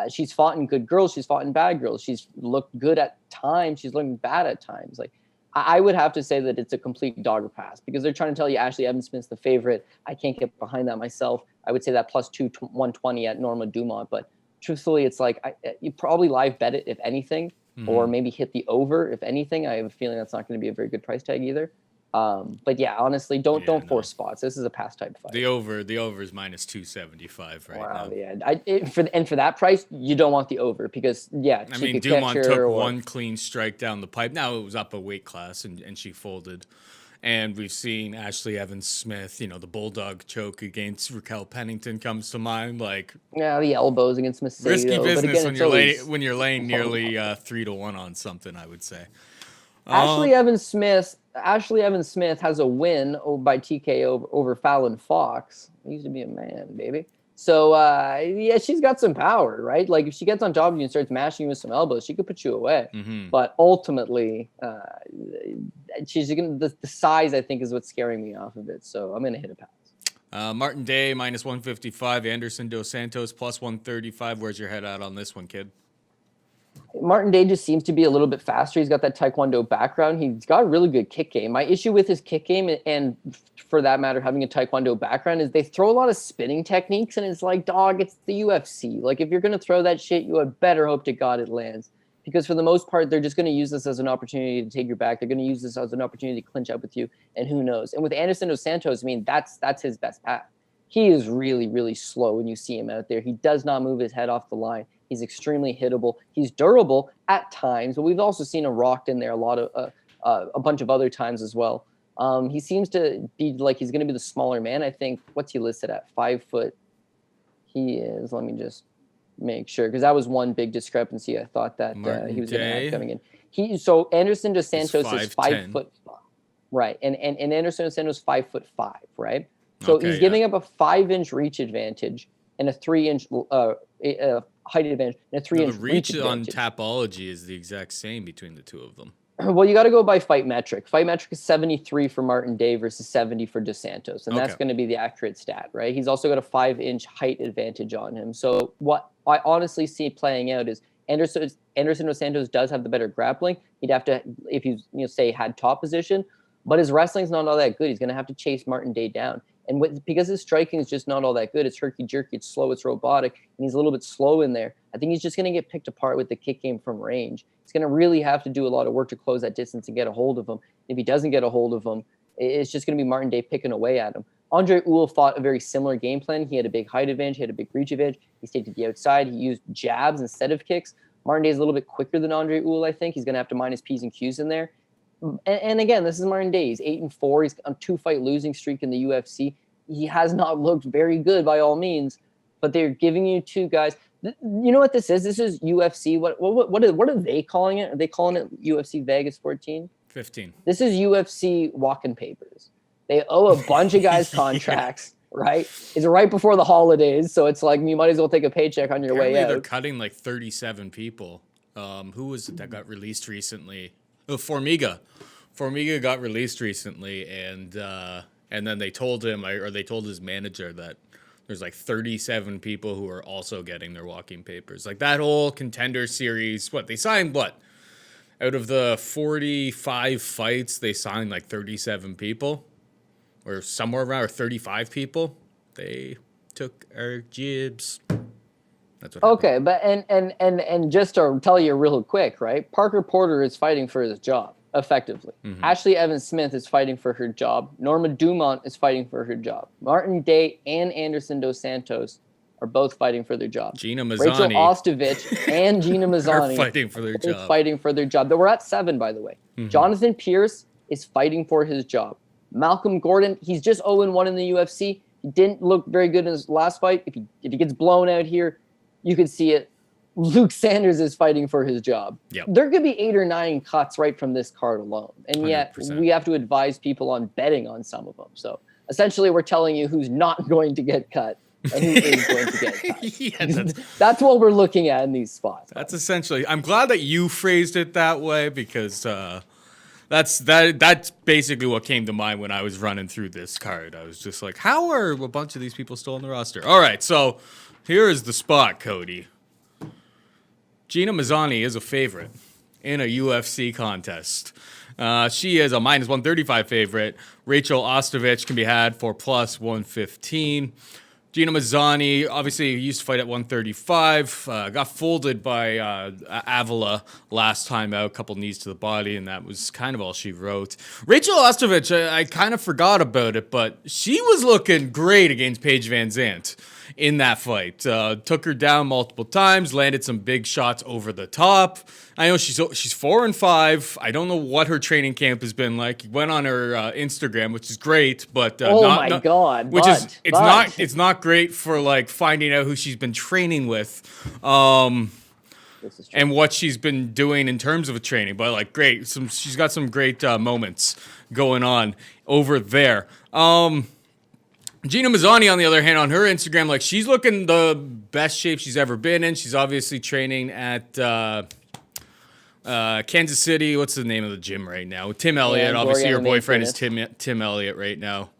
She's fought in good girls. She's fought in bad girls. She's looked good at times. She's looked bad at times. Like, I would have to say that it's a complete dog or pass because they're trying to tell you Ashley Evans Smith's the favorite. I can't get behind that myself. I would say that plus 120 at Norma Dumont. But truthfully, it's like you probably live bet it if anything, or maybe hit the over if anything. I have a feeling that's not going to be a very good price tag either. But yeah, honestly, don't force spots. This is a pass type fight. The over is minus 275 right now. Wow, yeah. For that price, you don't want the over because I mean, Dumont took one clean strike down the pipe. Now it was up a weight class and she folded. And we've seen Ashley Evans Smith, the bulldog choke against Raquel Pennington comes to mind. Like, yeah, the elbows against Macedo. Risky business again, when you're laying nearly 3-1 on something, I would say. Ashley Evans Smith has a win by TKO over Fallon Fox. He used to be a man, baby. So, yeah, she's got some power, right? Like, if she gets on top of you and starts mashing you with some elbows, she could put you away. Mm-hmm. But ultimately, the size, I think, is what's scaring me off of it. So I'm going to hit a pass. Martin Day, minus 155. Anderson Dos Santos, plus 135. Where's your head at on this one, kid? Martin Day just seems to be a little bit faster. He's got that Taekwondo background. He's got a really good kick game. My issue with his kick game, and for that matter, having a Taekwondo background, is they throw a lot of spinning techniques, and it's like, dog, it's the UFC. Like, if you're going to throw that shit, you had better hope to God it lands. Because for the most part, they're just going to use this as an opportunity to take your back. They're going to use this as an opportunity to clinch up with you, and who knows. And with Anderson Dos Santos, I mean, that's his best path. He is really, really slow when you see him out there. He does not move his head off the line. He's extremely hittable. He's durable at times, but we've also seen him rocked in there a bunch of other times as well. He seems to be like he's going to be the smaller man. I think, what's he listed at? 5 foot? He is, let me just make sure, because that was one big discrepancy. I thought that he was going to have coming in. So Anderson dos Santos is 5'5", right? And Anderson dos Santos 5'5", right? So he's giving up a 5-inch reach advantage and a 3-inch height advantage and a 3-inch reach advantage. On Tapology is the exact same between the two of them. Well, you got to go by Fight Metric. Fight Metric is 73 for Martin Day versus 70 for dos Santos, and that's going to be the accurate stat, right? He's also got a 5-inch height advantage on him. So what I honestly see playing out is Anderson dos Santos does have the better grappling. He'd have to, if he's say had top position, but his wrestling's not all that good. He's going to have to chase Martin Day down. And because his striking is just not all that good, it's herky-jerky, it's slow, it's robotic, and he's a little bit slow in there. I think he's just going to get picked apart with the kick game from range. He's going to really have to do a lot of work to close that distance and get a hold of him. If he doesn't get a hold of him, it's just going to be Martin Day picking away at him. Andre Ewell fought a very similar game plan. He had a big height advantage. He had a big reach advantage. He stayed to the outside. He used jabs instead of kicks. Martin Day is a little bit quicker than Andre Ewell, I think. He's going to have to mind his P's and Q's in there. And again, this is Martin Day. He's 8-4. He's on a 2-fight losing streak in the UFC. He has not looked very good by all means, but they're giving you two guys. You know what this is? This is UFC. What are they calling it? Are they calling it UFC Vegas 14? 15. This is UFC walking papers. They owe a bunch of guys contracts, right? It's right before the holidays, so it's like you might as well take a paycheck on your way out. They're cutting like 37 people. Who was it that got released recently? Oh, Formiga. Formiga got released recently, and then they told him, or they told his manager that there's like 37 people who are also getting their walking papers. Like that whole Contender Series, they signed what? Out of the 45 fights, they signed like 37 people, or somewhere around, or 35 people. They took our jibs. That's what happened. But and just to tell you real quick, right? Parker Porter is fighting for his job. Effectively. Mm-hmm. Ashley Evans Smith is fighting for her job. Norma Dumont is fighting for her job. Martin Day and Anderson dos Santos are both fighting for their job. Gina Mazany. Rachel Ostovich and Gina Mazany are fighting for their job. Fighting for their job. We're at 7, by the way. Mm-hmm. Jonathan Pearce is fighting for his job. Malcolm Gordon, he's just 0-1 in the UFC. He didn't look very good in his last fight. If he gets blown out here, you could see it. Luke Sanders is fighting for his job. Yep. There could be 8 or 9 cuts right from this card alone. And yet 100%. We have to advise people on betting on some of them. So essentially we're telling you who's not going to get cut and who is going to get cut. That's what we're looking at in these spots. That's essentially, I'm glad that you phrased it that way, because that's basically what came to mind when I was running through this card. I was just like, how are a bunch of these people still on the roster? All right, so here is the spot, Cody. Gina Mazany is a favorite in a UFC contest. She is a minus 135 favorite. Rachel Ostovich can be had for plus 115. Gina Mazany, obviously, used to fight at 135. Got folded by Avila last time out, a couple knees to the body, and that was kind of all she wrote. Rachel Ostovich, I kind of forgot about it, but she was looking great against Paige Van Zandt in that fight. Took her down multiple times, landed some big shots over the top. I know she's 4-5. I don't know what her training camp has been like. Went on her Instagram, which is great, but God, it's not great for like finding out who she's been training with, and what she's been doing in terms of a training. But like, great, she's got some great moments going on over there. Gina Mazany, on the other hand, on her Instagram, like, she's looking the best shape she's ever been in. She's obviously training at Kansas City. What's the name of the gym right now? Tim Elliott. Obviously, her boyfriend is Tim Elliott right now.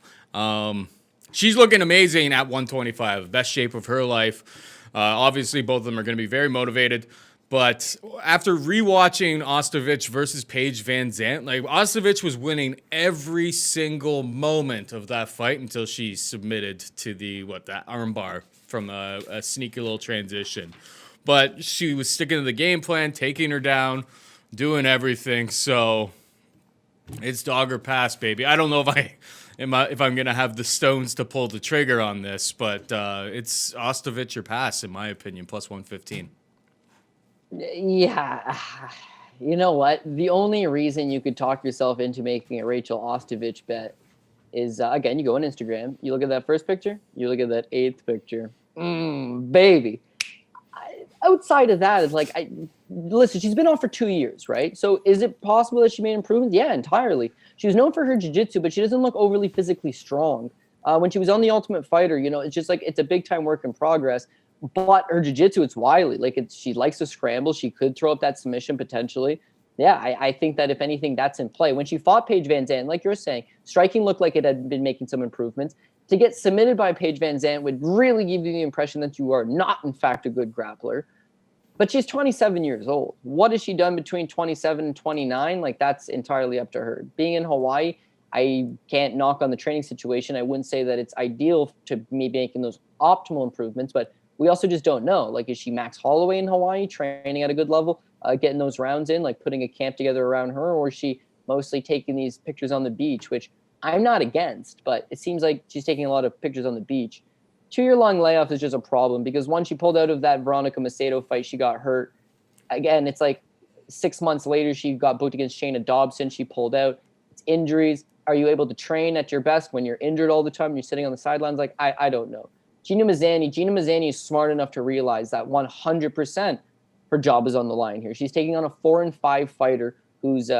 She's looking amazing at 125, best shape of her life. Obviously, both of them are going to be very motivated. But after rewatching Ostovich versus Paige Van Zandt, like, Ostovich was winning every single moment of that fight until she submitted to that armbar from a sneaky little transition. But she was sticking to the game plan, taking her down, doing everything. So it's dog or pass, baby. I don't know if I'm gonna have the stones to pull the trigger on this, but it's Ostovich or pass, in my opinion, plus 115. Yeah, you know what? The only reason you could talk yourself into making a Rachel Ostovich bet is, again, you go on Instagram, you look at that first picture, you look at that 8th picture. Baby. outside of that, it's like, listen, she's been on for 2 years, right? So is it possible that she made improvements? Yeah, entirely. She was known for her jiu-jitsu, but she doesn't look overly physically strong. When she was on The Ultimate Fighter, it's just like, it's a big time work in progress. But her jiu-jitsu, it's wily. Like, she likes to scramble. She could throw up that submission potentially. Yeah, I think that if anything, that's in play. When she fought Paige Van Zandt, like you're saying, striking looked like it had been making some improvements. To get submitted by Paige Van Zandt would really give you the impression that you are not, in fact, a good grappler. But she's 27 years old. What has she done between 27 and 29? Like, that's entirely up to her. Being in Hawaii, I can't knock on the training situation. I wouldn't say that it's ideal to me making those optimal improvements, but we also just don't know. Like, is she Max Holloway in Hawaii, training at a good level, getting those rounds in, like putting a camp together around her, or is she mostly taking these pictures on the beach, which I'm not against, but it seems like she's taking a lot of pictures on the beach. 2-year-long layoff is just a problem because once she pulled out of that Veronica Macedo fight, she got hurt. Again, it's like 6 months later, she got booked against Shayna Dobson. She pulled out. It's injuries. Are you able to train at your best when you're injured all the time? You're sitting on the sidelines? Like, I don't know. Gina Mazany is smart enough to realize that 100% her job is on the line here. She's taking on a 4-5 fighter who's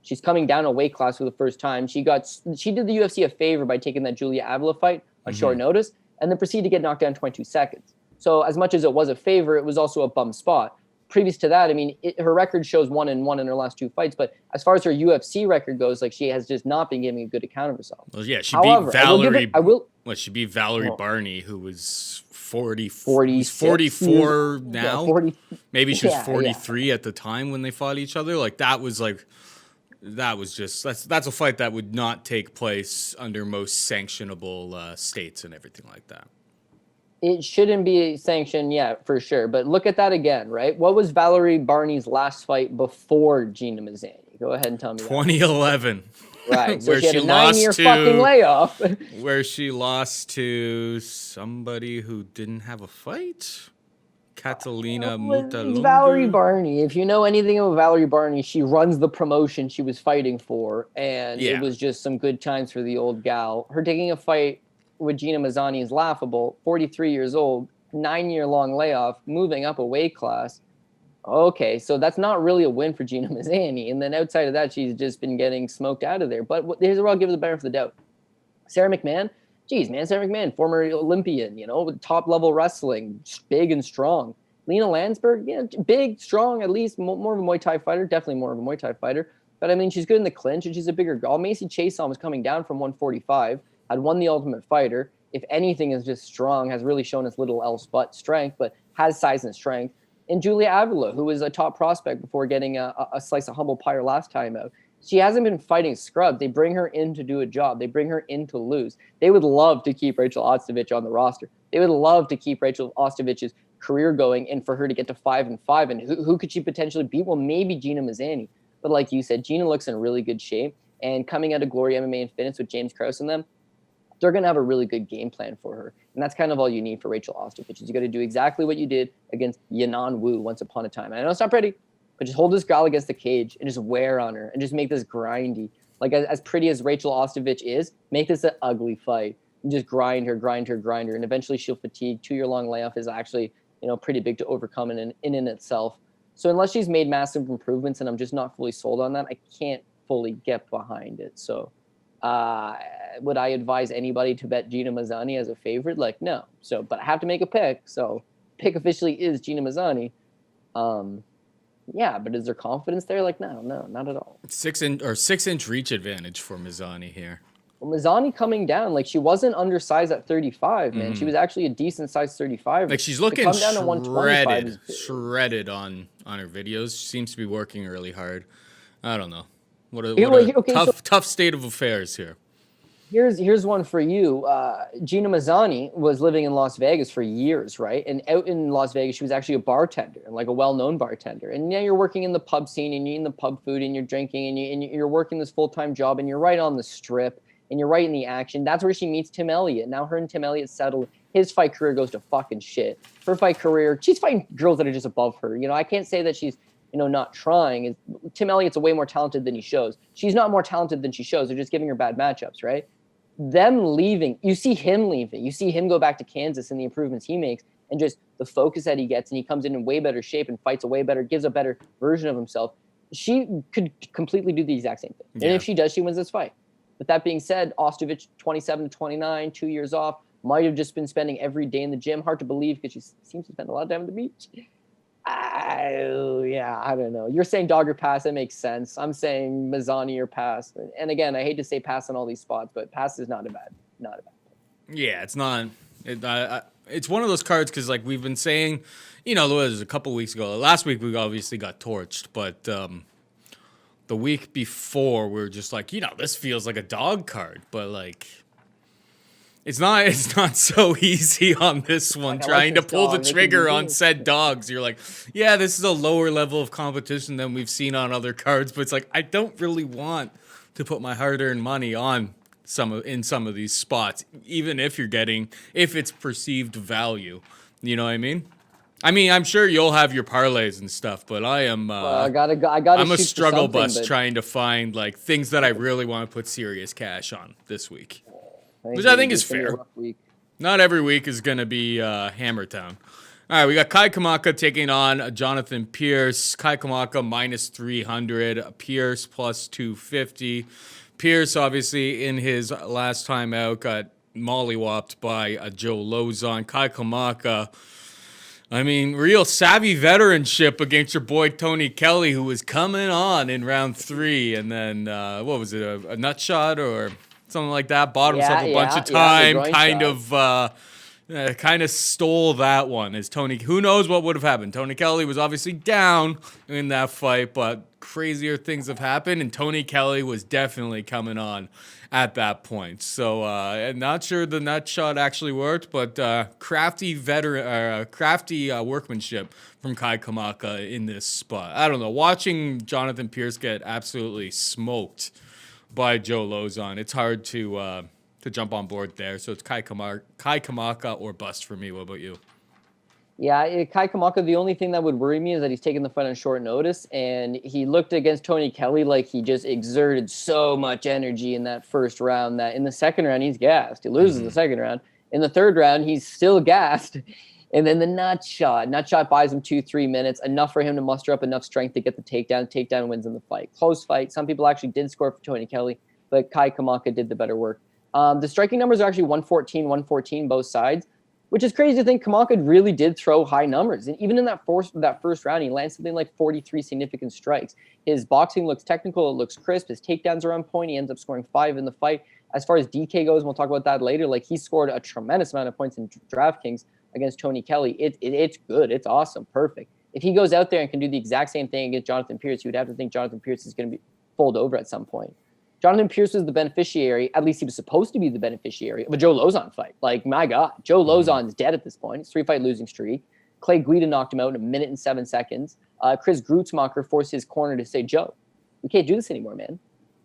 she's coming down a weight class for the first time. She did the UFC a favor by taking that Julia Avila fight on short notice and then proceeded to get knocked down 22 seconds. So as much as it was a favor, it was also a bum spot. Previous to that, I mean, her record shows 1-1 in her last 2 fights, but as far as her UFC record goes, like, she has just not been giving a good account of herself. Well, yeah, she However, beat Valerie. She beat Valerie Well, Barney, who was 44 now. Yeah, 40. Maybe she was Yeah, 43 at the time when they fought each other. Like, that's a fight that would not take place under most sanctionable states and everything like that. It shouldn't be sanctioned, yeah, for sure. But look at that again, right? What was Valerie Barney's last fight before Gina Mazany? Go ahead and tell me. 2011. Right. So Where she had she a 9-year lost to- fucking layoff. Where she lost to somebody who didn't have a fight? Catalina Mutalungu. Valerie Barney. If you know anything about Valerie Barney, she runs the promotion she was fighting for, and Yeah. it was just some good times for the old gal. Her taking a fight with Gina Mazany is laughable. 43 years old, 9-year-long layoff, moving up a weight class. Okay, so that's not really a win for Gina Mazany. And then outside of that, she's just been getting smoked out of there. But here's where I'll give her the benefit of the doubt. Sarah McMahon, Sarah McMahon, former Olympian, with top-level wrestling, big and strong. Lena Landsberg, big, strong, at least more of a Muay Thai fighter, definitely more of a Muay Thai fighter. But, I mean, she's good in the clinch, and she's a bigger girl. Macy Chiasson was coming down from 145, had won the Ultimate Fighter. If anything, is just strong, has really shown its little else but strength, but has size and strength. And Julia Avila, who was a top prospect before getting a slice of humble pie her last time out. She hasn't been fighting scrubs. They bring her in to do a job. They bring her in to lose. They would love to keep Rachel Ostovich on the roster. They would love to keep Rachel Ostovich's career going and for her to get to 5-5. And who could she potentially beat? Well, maybe Gina Mazany. But like you said, Gina looks in really good shape. And coming out of Glory MMA and Fitness with James Krause and them, they're going to have a really good game plan for her. And that's kind of all you need for Rachel Ostovich is you got to do exactly what you did against Yanan Wu once upon a time. And I know it's not pretty, but just hold this girl against the cage and just wear on her and just make this grindy. Like as pretty as Rachel Ostovich is, make this an ugly fight. And just grind her. And eventually she'll fatigue. 2-year-long layoff is actually, pretty big to overcome in itself. So unless she's made massive improvements and I'm just not fully sold on that, I can't fully get behind it. So would I advise anybody to bet Gina Mazany as a favorite? Like, no. So, but I have to make a pick. So pick officially is Gina Mazany. Yeah, but is there confidence there? Like, no, not at all. 6-inch reach advantage for Mazany here. Well, Mazany coming down, like she wasn't undersized at 35, man. She was actually a decent size 35. Like she's looking to come down to 125 shredded on her videos. She seems to be working really hard. I don't know. What a tough state of affairs here. Here's one for you. Gina Mazany was living in Las Vegas for years, right? And out in Las Vegas, she was actually a bartender, like a well-known bartender. And now you're working in the pub scene, and you're eating the pub food, and you're drinking, and you're working this full-time job, and you're right on the strip, and you're right in the action. That's where she meets Tim Elliott. Now her and Tim Elliott settled. His fight career goes to fucking shit. Her fight career, she's fighting girls that are just above her. I can't say that she's not trying. Tim Elliott's way more talented than he shows. She's not more talented than she shows. They're just giving her bad matchups, right? Them leaving, you see him leaving. You see him go back to Kansas and the improvements he makes. and just the focus that he gets, and he comes in way better shape and fights a way better, gives a better version of himself, she could completely do the exact same thing. Yeah. And if she does, she wins this fight. With that being said, Ostovich, 27-29, 2 years off, might have just been spending every day in the gym. Hard to believe because she seems to spend a lot of time at the beach. I don't know. You're saying dog or pass. That makes sense. I'm saying Mazany or pass. And again, I hate to say pass on all these spots, but pass is not a bad. Yeah, it's not. It's one of those cards because, like we've been saying, you know, there was a couple weeks ago. Last week we obviously got torched, but the week before we were just like, you know, this feels like a dog card, but like it's not so easy on this one. Like, trying to pull the dog. trigger on said dogs. You're like, yeah, this is a lower level of competition than we've seen on other cards, but it's like I don't really want to put my hard-earned money on some of these spots, even if it's perceived value. You know what I mean? I'm sure you'll have your parlays and stuff, but I am. I gotta. I'm a struggle bus trying to find like things that I really want to put serious cash on this week, which I think is fair. Not every week is gonna be Hammer Town. All right, we got Kai Kamaka taking on Jonathan Pearce. Kai Kamaka minus 300, Pearce plus 250. Pearce, obviously, in his last time out, got mollywopped by Joe Lozon. Kai Kamaka, real savvy veteranship against your boy Tony Kelly, who was coming on in round 3. And then, what was it, a nut shot or something like that? Bought himself a bunch of time, kind of stole that one. As Tony, who knows what would have happened? Tony Kelly was obviously down in that fight, but crazier things have happened, and Tony Kelly was definitely coming on at that point. So, I'm not sure the nut shot actually worked, but crafty workmanship from Kai Kamaka in this spot. I don't know. Watching Jonathan Pearce get absolutely smoked by Joe Lozon, it's hard to jump on board there. So it's Kai Kamaka or bust for me. What about you? Yeah, Kai Kamaka, the only thing that would worry me is that he's taking the fight on short notice, and he looked against Tony Kelly like he just exerted so much energy in that first round that in the second round, he's gassed. He loses the second round. In the third round, he's still gassed. And then the nut shot buys him 2-3 minutes, enough for him to muster up enough strength to get the takedown. Takedown wins in the fight. Close fight. Some people actually did score for Tony Kelly, but Kai Kamaka did the better work. The striking numbers are actually 114, both sides, which is crazy to think. Kamaka really did throw high numbers. And even in that first round, he lands something like 43 significant strikes. His boxing looks technical. It looks crisp. His takedowns are on point. He ends up scoring 5 in the fight. As far as DK goes, and we'll talk about that later, like he scored a tremendous amount of points in DraftKings against Tony Kelly. It's good. It's awesome. Perfect. If he goes out there and can do the exact same thing against Jonathan Pearce, you would have to think Jonathan Pearce is going to be fold over at some point. Jonathan Pearce was the beneficiary, at least he was supposed to be the beneficiary, of a Joe Lozon fight. Like, my God, Joe Lozon's dead at this point. It's 3-fight losing streak. Clay Guida knocked him out in 1 minute and 7 seconds. Chris Grutzmacher forced his corner to say, Joe, we can't do this anymore, man.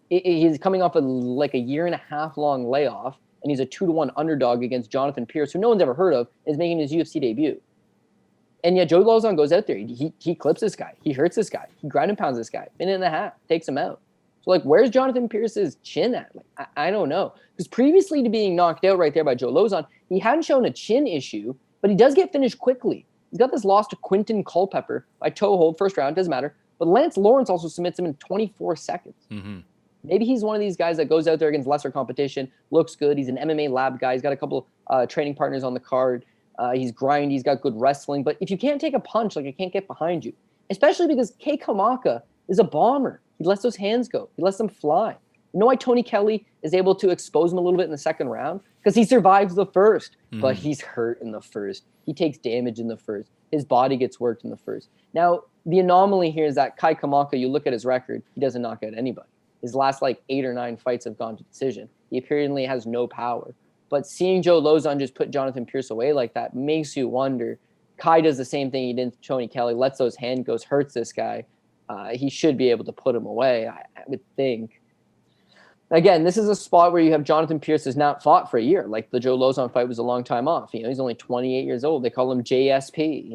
He's coming off a 1.5-year long layoff, and he's a 2-1 underdog against Jonathan Pearce, who no one's ever heard of, and is making his UFC debut. And yet Joe Lozon goes out there. He clips this guy. He hurts this guy. He ground and pounds this guy. Minute and a half. Takes him out. So, where's Jonathan Pearce's chin at? I don't know. Because previously to being knocked out right there by Joe Lozon, he hadn't shown a chin issue, but he does get finished quickly. He's got this loss to Quinton Culpepper by toe hold, first round, doesn't matter. But Lance Lawrence also submits him in 24 seconds. Mm-hmm. Maybe he's one of these guys that goes out there against lesser competition, looks good. He's an MMA lab guy. He's got a couple training partners on the card. He's grindy. He's got good wrestling. But if you can't take a punch, I can't get behind you. Especially because Kai Kamaka is a bomber. He lets those hands go. He lets them fly. You know why Tony Kelly is able to expose him a little bit in the second round? Because he survives the first, but he's hurt in the first. He takes damage in the first. His body gets worked in the first. Now, the anomaly here is that Kai Kamaka, you look at his record, he doesn't knock out anybody. His last 8 or 9 fights have gone to decision. He apparently has no power. But seeing Joe Lozon just put Jonathan Pearce away like that makes you wonder. Kai does the same thing he did to Tony Kelly, lets those hand goes, hurts this guy. He should be able to put him away, I would think. Again, this is a spot where you have Jonathan Pearce has not fought for a year. The Joe Lozon fight was a long time off. He's only 28 years old. They call him JSP.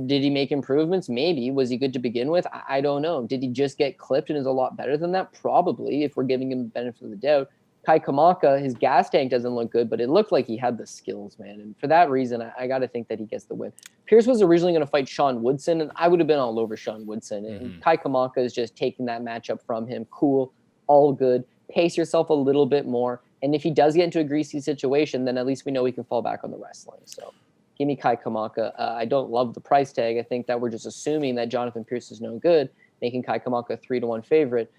Did he make improvements? Maybe. Was he good to begin with? I don't know. Did he just get clipped and is a lot better than that? Probably, if we're giving him the benefit of the doubt. Kai Kamaka, his gas tank doesn't look good, but it looked like he had the skills, man. And for that reason, I got to think that he gets the win. Pearce was originally going to fight Sean Woodson, and I would have been all over Sean Woodson. And Kai Kamaka is just taking that matchup from him. Cool, all good. Pace yourself a little bit more. And if he does get into a greasy situation, then at least we know he can fall back on the wrestling. So give me Kai Kamaka. I don't love the price tag. I think that we're just assuming that Jonathan Pearce is no good, making Kai Kamaka a 3-1 favorite.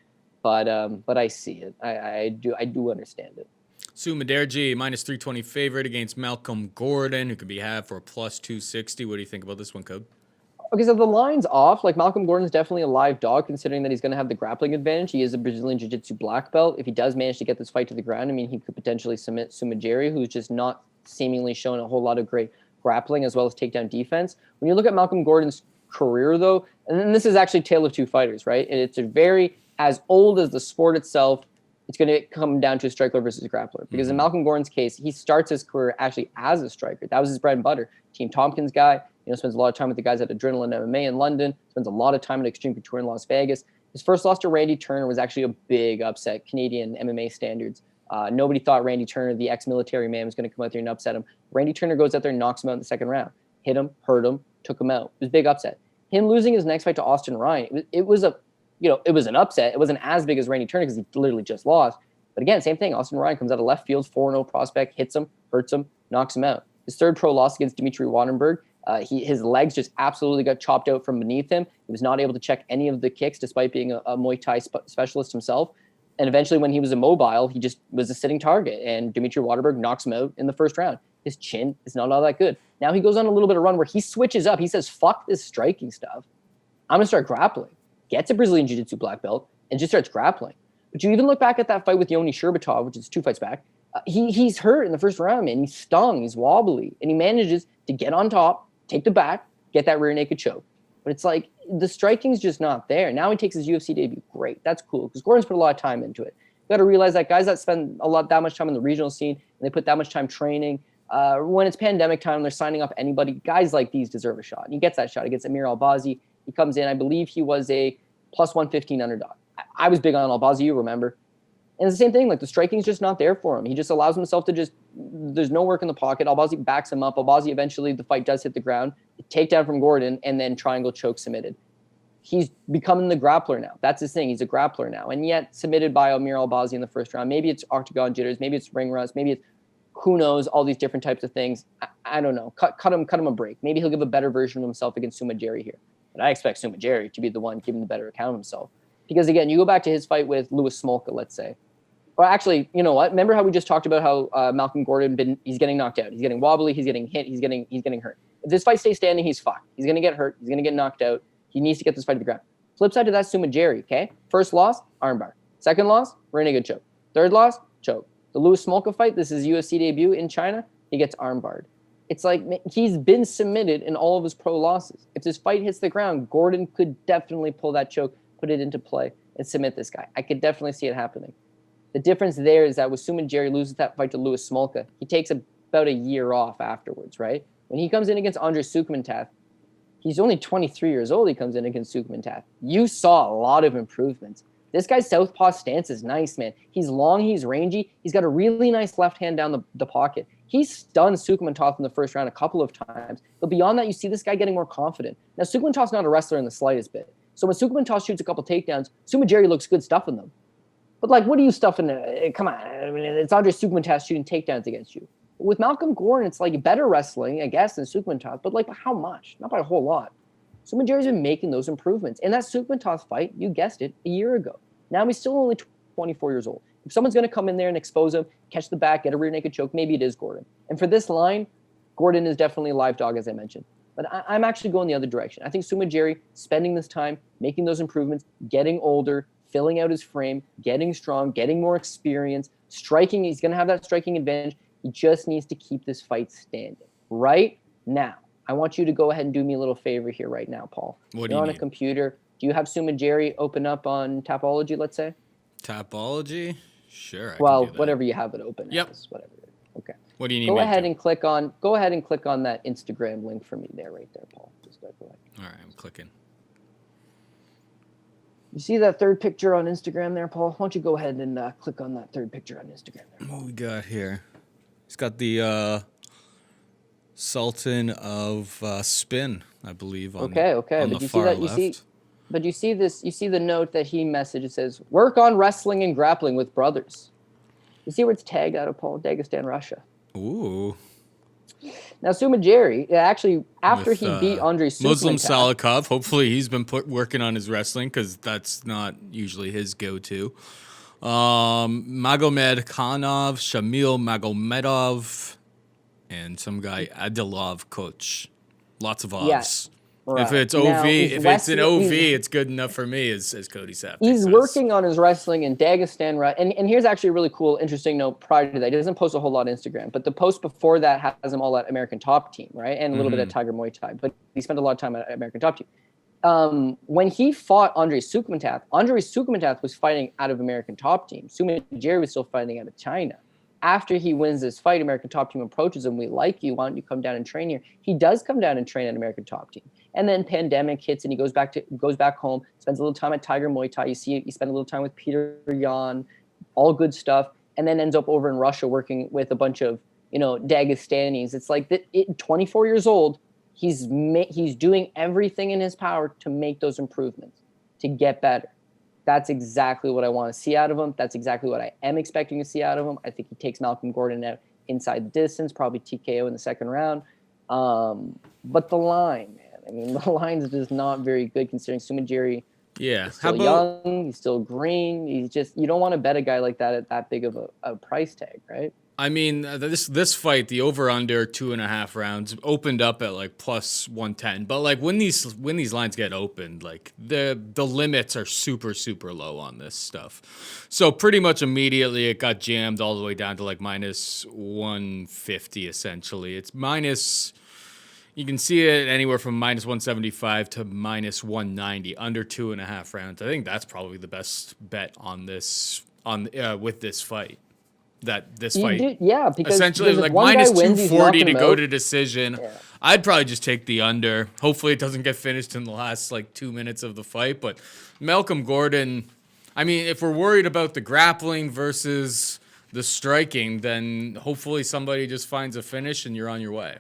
But I see it. I do understand it. Mudaerji, -320 favorite against Malcolm Gordon, who could be had for a +260. What do you think about this one, Code? Okay, so the line's off. Like, Malcolm Gordon's definitely a live dog, considering that he's going to have the grappling advantage. He is a Brazilian Jiu-Jitsu black belt. If he does manage to get this fight to the ground, I mean, he could potentially submit Mudaerji, who's just not seemingly shown a whole lot of great grappling as well as takedown defense. When you look at Malcolm Gordon's career, though, and then this is actually Tale of Two Fighters, right? And it's a very, as old as the sport itself, it's going to come down to a striker versus grappler. Because in Malcolm Gordon's case, he starts his career actually as a striker. That was his bread and butter. Team Tompkins guy, spends a lot of time with the guys at Adrenaline MMA in London, spends a lot of time at Extreme Couture in Las Vegas. His first loss to Randy Turner was actually a big upset, Canadian MMA standards. Nobody thought Randy Turner, the ex-military man, was going to come out there and upset him. Randy Turner goes out there and knocks him out in the second round. Hit him, hurt him, took him out. It was a big upset. Him losing his next fight to Austin Ryan, it was an upset. It wasn't as big as Randy Turner because he literally just lost. But again, same thing. Austin Ryan comes out of left field, 4-0 prospect, hits him, hurts him, knocks him out. His third pro loss against Dimitri Wattenberg, his legs just absolutely got chopped out from beneath him. He was not able to check any of the kicks despite being a Muay Thai specialist himself. And eventually when he was immobile, he just was a sitting target. And Dimitri Wattenberg knocks him out in the first round. His chin is not all that good. Now he goes on a little bit of run where he switches up. He says, fuck this striking stuff. I'm going to start grappling. Gets a Brazilian Jiu-Jitsu black belt and just starts grappling. But you even look back at that fight with Yoni Sherbatov, which is 2 fights back. He's hurt in the first round, man. He's stung. He's wobbly. And he manages to get on top, take the back, get that rear naked choke. But it's like the striking's just not there. Now he takes his UFC debut. Great. That's cool because Gordon's put a lot of time into it. You got to realize that guys that spend that much time in the regional scene and they put that much time training, when it's pandemic time, they're signing up anybody. Guys like these deserve a shot. And he gets that shot against Amir Albazi. He comes in. I believe he was a +115 underdog. I was big on Albazi, you remember. And it's the same thing. Like, the striking's just not there for him. He just allows himself to there's no work in the pocket. Albazi backs him up. Albazi eventually, the fight does hit the ground. Takedown from Gordon, and then triangle choke submitted. He's becoming the grappler now. That's his thing. He's a grappler now. And yet, submitted by Amir Albazi in the first round. Maybe it's octagon jitters. Maybe it's ring rust. Maybe it's, who knows, all these different types of things. I don't know. Cut him a break. Maybe he'll give a better version of himself against Mudaerji here. But I expect Mudaerji to be the one giving the better account of himself. Because, again, you go back to his fight with Louis Smolka, let's say. Or actually, you know what? Remember how we just talked about how Malcolm Gordon, he's getting knocked out. He's getting wobbly. He's getting hit. He's getting hurt. If this fight stays standing, he's fucked. He's going to get hurt. He's going to get knocked out. He needs to get this fight to the ground. Flip side to that, Mudaerji, okay? First loss, armbar. Second loss, rear naked choke. Third loss, choke. The Louis Smolka fight, this is UFC debut in China, he gets armbarred. It's like he's been submitted in all of his pro losses. If this fight hits the ground, Gordon could definitely pull that choke, put it into play, and submit this guy. I could definitely see it happening. The difference there is that with Mudaerji loses that fight to Louis Smolka, he takes about a year off afterwards, right? When he comes in against Andrei Sukmantath, he's only 23 years old. He comes in against Sukmantath. You saw a lot of improvements. This guy's southpaw stance is nice, man. He's long, he's rangy. He's got a really nice left hand down the pocket. He stunned Sukmantath in the first round a couple of times. But beyond that, you see this guy getting more confident. Now, Sukmantath's not a wrestler in the slightest bit. So when Sukmantath shoots a couple takedowns, Mudaerji looks good stuffing them. But, like, what are you stuffing? Come on. I mean, it's Andrei Sukmantath shooting takedowns against you. With Malcolm Gordon, it's like better wrestling, I guess, than Sukmantath. But, like, how much? Not by a whole lot. Mudaerji's been making those improvements. And that Sukmantath fight, you guessed it, a year ago. Now he's still only 24 years old. If someone's going to come in there and expose him, catch the back, get a rear naked choke, maybe it is Gordon. And for this line, Gordon is definitely a live dog, as I mentioned. But I'm actually going the other direction. I think Mudaerji spending this time, making those improvements, getting older, filling out his frame, getting strong, getting more experience, striking. He's going to have that striking advantage. He just needs to keep this fight standing. Right now, I want you to go ahead and do me a little favor here right now, Paul. What do You're you on need? a computer. Do you have Mudaerji open up on Tapology, let's say? Tapology? Sure. Well, can do that. whatever you have it open Yep. as, whatever. Okay. What do you need? Go me ahead to? and click on that Instagram link for me there, right there, Paul. Just go ahead. All right, I'm clicking. You see that third picture on Instagram there, Paul? Why don't you go ahead and click on that third picture on Instagram there? What we got here? He's got the Sultan of Spin, I believe. Okay. On But the you see far that? left. But you see this? You see the note that he messaged? It says, "Work on wrestling and grappling with brothers." You see where it's tagged out of, Paul? Dagestan, Russia. Ooh. Now, Mudaerji, actually, after With, he beat Andrei Muslim Sukmatov, Salikov. Hopefully, he's been working on his wrestling because that's not usually his go-to. Magomed Khanov, Shamil Magomedov, and some guy Adilov Coach. Lots of odds. Yeah. Right. If it's Now, OV, if it's an Wesley- OV, it's good enough for me, as Cody Saftic He's says. working on his wrestling in Dagestan, and here's actually a really cool, interesting note prior to that. He doesn't post a whole lot on Instagram, but the post before that has him all at American Top Team, right? And a little bit at Tiger Muay Thai, but he spent a lot of time at American Top Team. When he fought Andrei Sukmatov was fighting out of American Top Team. Mudaerji was still fighting out of China. After he wins this fight, American Top Team approaches him. "We like you. Why don't you come down and train here?" He does come down and train at American Top Team. And then pandemic hits and he goes back home, spends a little time at Tiger Muay Thai. You see, he spent a little time with Peter Yan, all good stuff, and then ends up over in Russia working with a bunch of, Dagestanis. It's like 24 years old, he's doing everything in his power to make those improvements, to get better. That's exactly what I want to see out of him. That's exactly what I am expecting to see out of him. I think he takes Malcolm Gordon out inside the distance, probably TKO in the second round. But the line, man. I mean, the line's just not very good considering Mudaerji is still young, he's still green. He's just, you don't want to bet a guy like that at that big of a price tag, right? I mean, this fight, the over/under 2.5 rounds opened up at like plus 110. But like when these lines get opened, like the limits are super low on this stuff. So pretty much immediately it got jammed all the way down to like minus 150 essentially. It's minus. You can see it anywhere from minus 175 to minus 190 under 2.5 rounds. I think that's probably the best bet on this with this fight. Because essentially if like one minus guy wins, 240 to him go out. to decision. Yeah. I'd probably just take the under. Hopefully it doesn't get finished in the last like 2 minutes of the fight. But Malcolm Gordon, I mean, if we're worried about the grappling versus the striking, then hopefully somebody just finds a finish and you're on your way.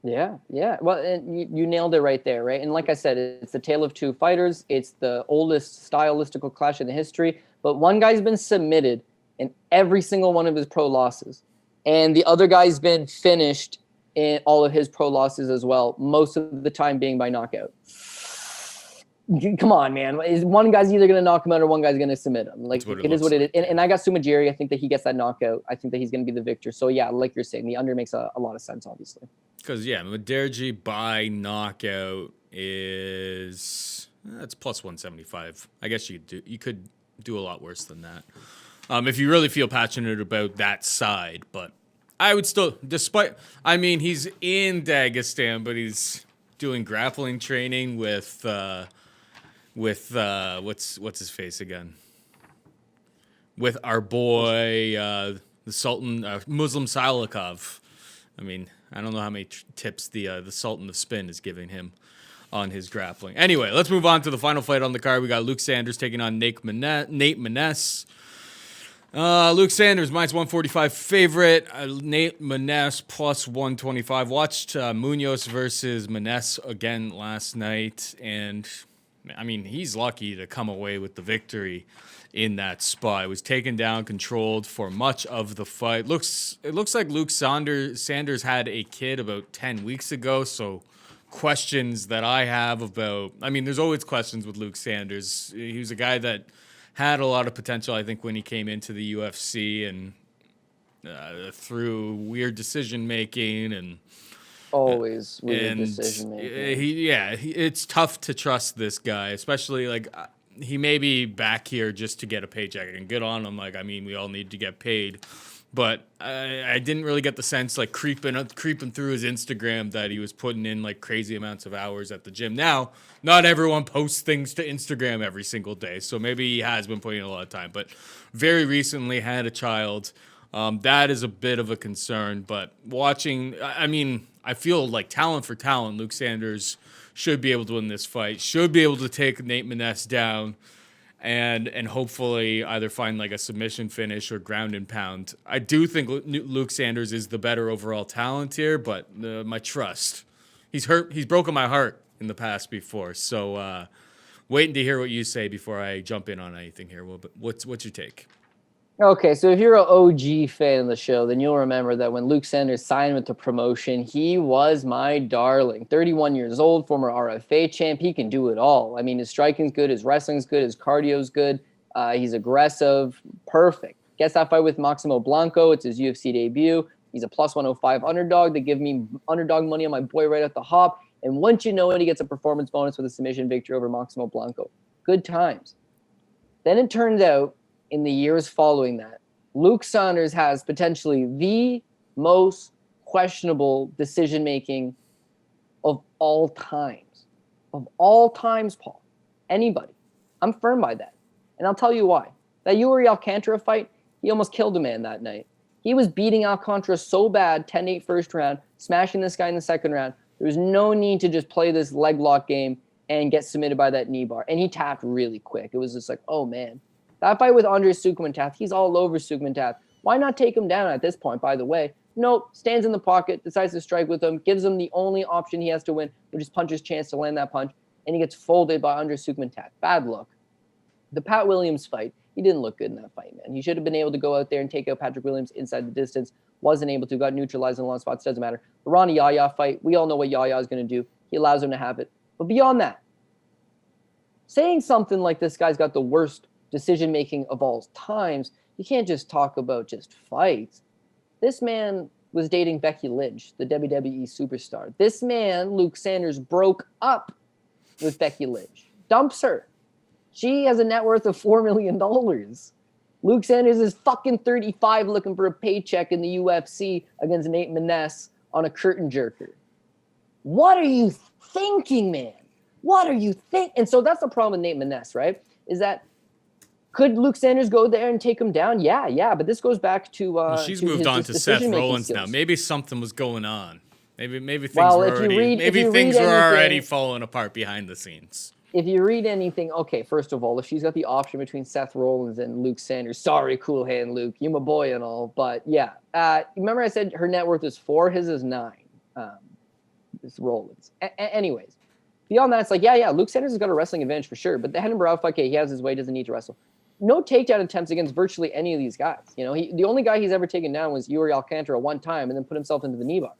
Yeah. Well, and you nailed it right there, right? And like I said, it's the tale of two fighters. It's the oldest stylistical clash in the history. But one guy's been submitted in every single one of his pro losses. And the other guy's been finished in all of his pro losses as well, most of the time being by knockout. Come on, man. One guy's either going to knock him out or one guy's going to submit him. Like, it is what it is. And I got Mudaerji. I think that he gets that knockout. I think that he's going to be the victor. So, yeah, like you're saying, the under makes a lot of sense, obviously. Because, yeah, Mudaerji by knockout is that's plus 175. I guess you could do a lot worse than that. If you really feel passionate about that side. But I would still, he's in Dagestan, but he's doing grappling training with what's his face again? With our boy, the Sultan, Muslim Salikov. I mean, I don't know how many tips the Sultan of Spin is giving him on his grappling. Anyway, let's move on to the final fight on the card. We got Luke Sanders taking on Nate Maness. Luke Sanders, minus 145 favorite. Nate Maness, plus 125. Watched Munoz versus Maness again last night. And, I mean, he's lucky to come away with the victory in that spot. It was taken down, controlled for much of the fight. It looks like Luke Sanders had a kid about 10 weeks ago, so questions that I have about... I mean, there's always questions with Luke Sanders. He was a guy that had a lot of potential, I think, when he came into the UFC and through weird decision-making and... Always weird decision-making. It's tough to trust this guy, especially, like... He may be back here just to get a paycheck and good on him. Like, I mean, we all need to get paid. But I didn't really get the sense, like, creeping through his Instagram that he was putting in, like, crazy amounts of hours at the gym. Now, not everyone posts things to Instagram every single day. So maybe he has been putting in a lot of time. But very recently had a child. That is a bit of a concern. But watching, I mean, I feel like talent for talent, Luke Sanders should be able to win this fight, should be able to take Nate Maness down, and hopefully either find like a submission finish or ground and pound. I do think Luke Sanders is the better overall talent here, but my trust, he's broken my heart in the past before. So waiting to hear what you say before I jump in on anything here. Well, but what's your take? Okay, so if you're an OG fan of the show, then you'll remember that when Luke Sanders signed with the promotion, he was my darling. 31 years old, former RFA champ. He can do it all. I mean, his striking's good, his wrestling's good, his cardio's good. He's aggressive, perfect. Gets that fight with Maximo Blanco. It's his UFC debut. He's a plus 105 underdog. They give me underdog money on my boy right at the hop. And once you know it, he gets a performance bonus with a submission victory over Maximo Blanco. Good times. Then it turns out, in the years following that, Luke Sanders has potentially the most questionable decision-making of all times. Of all times, Paul. Anybody. I'm firm by that. And I'll tell you why. That Yuri Alcantara fight, he almost killed a man that night. He was beating Alcantara so bad, 10-8 first round, smashing this guy in the second round. There was no need to just play this leg lock game and get submitted by that knee bar. And he tapped really quick. It was just like, oh, man. That fight with Andre Sukmantath, he's all over Sukmantath. Why not take him down at this point, by the way? Nope, stands in the pocket, decides to strike with him, gives him the only option he has to win, which is puncher's chance to land that punch, and he gets folded by Andre Sukmantath. Bad luck. The Pat Williams fight, he didn't look good in that fight, man. He should have been able to go out there and take out Patrick Williams inside the distance. Wasn't able to, got neutralized in a lot of spots, doesn't matter. The Ronnie Yahya fight, we all know what Yahya is going to do. He allows him to have it. But beyond that, saying something like this guy's got the worst decision-making of all times, you can't just talk about just fights. This man was dating Becky Lynch, the WWE superstar. This man, Luke Sanders, broke up with Becky Lynch. Dumps her. She has a net worth of $4 million. Luke Sanders is fucking 35 looking for a paycheck in the UFC against Nate Maness on a curtain jerker. What are you thinking, man? What are you thinking? And so that's the problem with Nate Maness, right? Is that could Luke Sanders go there and take him down? Yeah. But this goes back to she's to moved on to Seth Rollins skills. now. Maybe something was going on. Maybe things Well, were if you already read- if you read already anything- falling apart behind the scenes. If you read anything, okay, first of all, if she's got the option between Seth Rollins and Luke Sanders, sorry, cool hand, Luke, you my boy and all, but yeah. Remember I said her net worth is 4, his is 9. It's Rollins. Anyways, beyond that, it's like, yeah, Luke Sanders has got a wrestling advantage for sure, but the Henan Barao fight, okay, he has his way, doesn't need to wrestle. No takedown attempts against virtually any of these guys. You know, the only guy he's ever taken down was Yuri Alcantara one time and then put himself into the knee bar.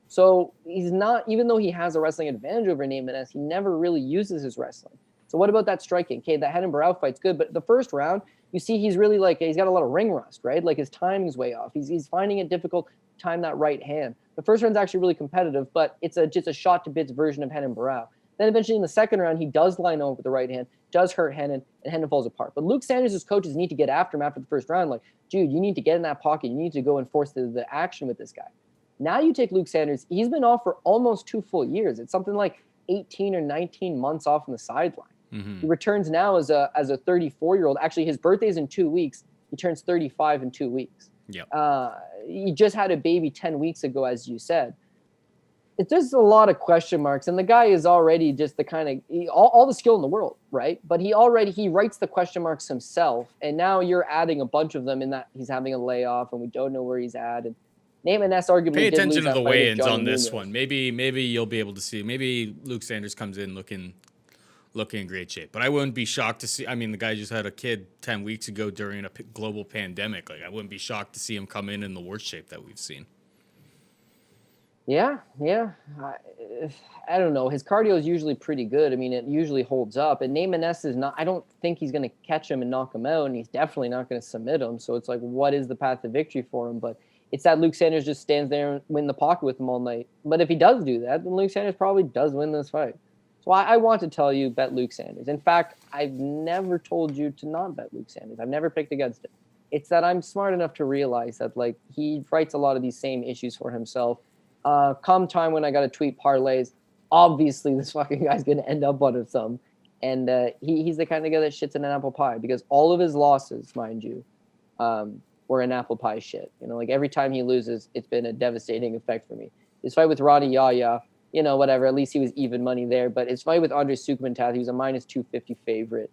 So he's not, even though he has a wrestling advantage over Nate Maness, he never really uses his wrestling. So what about that striking? Okay, that Henan Barao fight's good, but the first round, you see he's really like, he's got a lot of ring rust, right? Like his timing's way off. He's finding it difficult to time that right hand. The first round's actually really competitive, but it's just a shot to bits version of Henan Barao. Then eventually in the second round, he does line over with the right hand, does hurt Henan, and Henan falls apart. But Luke Sanders' coaches need to get after him after the first round. Like, dude, you need to get in that pocket. You need to go and force the action with this guy. Now you take Luke Sanders. He's been off for almost 2 full years. It's something like 18 or 19 months off on the sideline. Mm-hmm. He returns now as a 34-year-old. Actually, his birthday's in 2 weeks. He turns 35 in 2 weeks. Yep. He just had a baby 10 weeks ago, as you said. There's a lot of question marks, and the guy is already just the kind of all the skill in the world, right? But he writes the question marks himself, and now you're adding a bunch of them in that he's having a layoff, and we don't know where he's at. And Nate Maness arguably pay did attention lose to the that fight weigh-ins against on Johnny this Munoz. one. Maybe you'll be able to see. Maybe Luke Sanders comes in looking in great shape. But I wouldn't be shocked to see. I mean, the guy just had a kid 10 weeks ago during a global pandemic. Like, I wouldn't be shocked to see him come in the worst shape that we've seen. Yeah. I don't know. His cardio is usually pretty good. I mean, it usually holds up. And Nate Maness is not, I don't think he's going to catch him and knock him out, and he's definitely not going to submit him. So it's like, what is the path to victory for him? But it's that Luke Sanders just stands there and win the pocket with him all night. But if he does do that, then Luke Sanders probably does win this fight. So I want to tell you, bet Luke Sanders. In fact, I've never told you to not bet Luke Sanders. I've never picked against him. It's that I'm smart enough to realize that, like, he fights a lot of these same issues for himself. Come time when I got to tweet parlays, obviously this fucking guy's going to end up on some. And he's the kind of guy that shits in an apple pie, because all of his losses, mind you, were an apple pie shit. You know, like every time he loses, it's been a devastating effect for me. His fight with Ronnie Yahya, whatever. At least he was even money there. But his fight with Andre Sukumantath, he was a minus 250 favorite.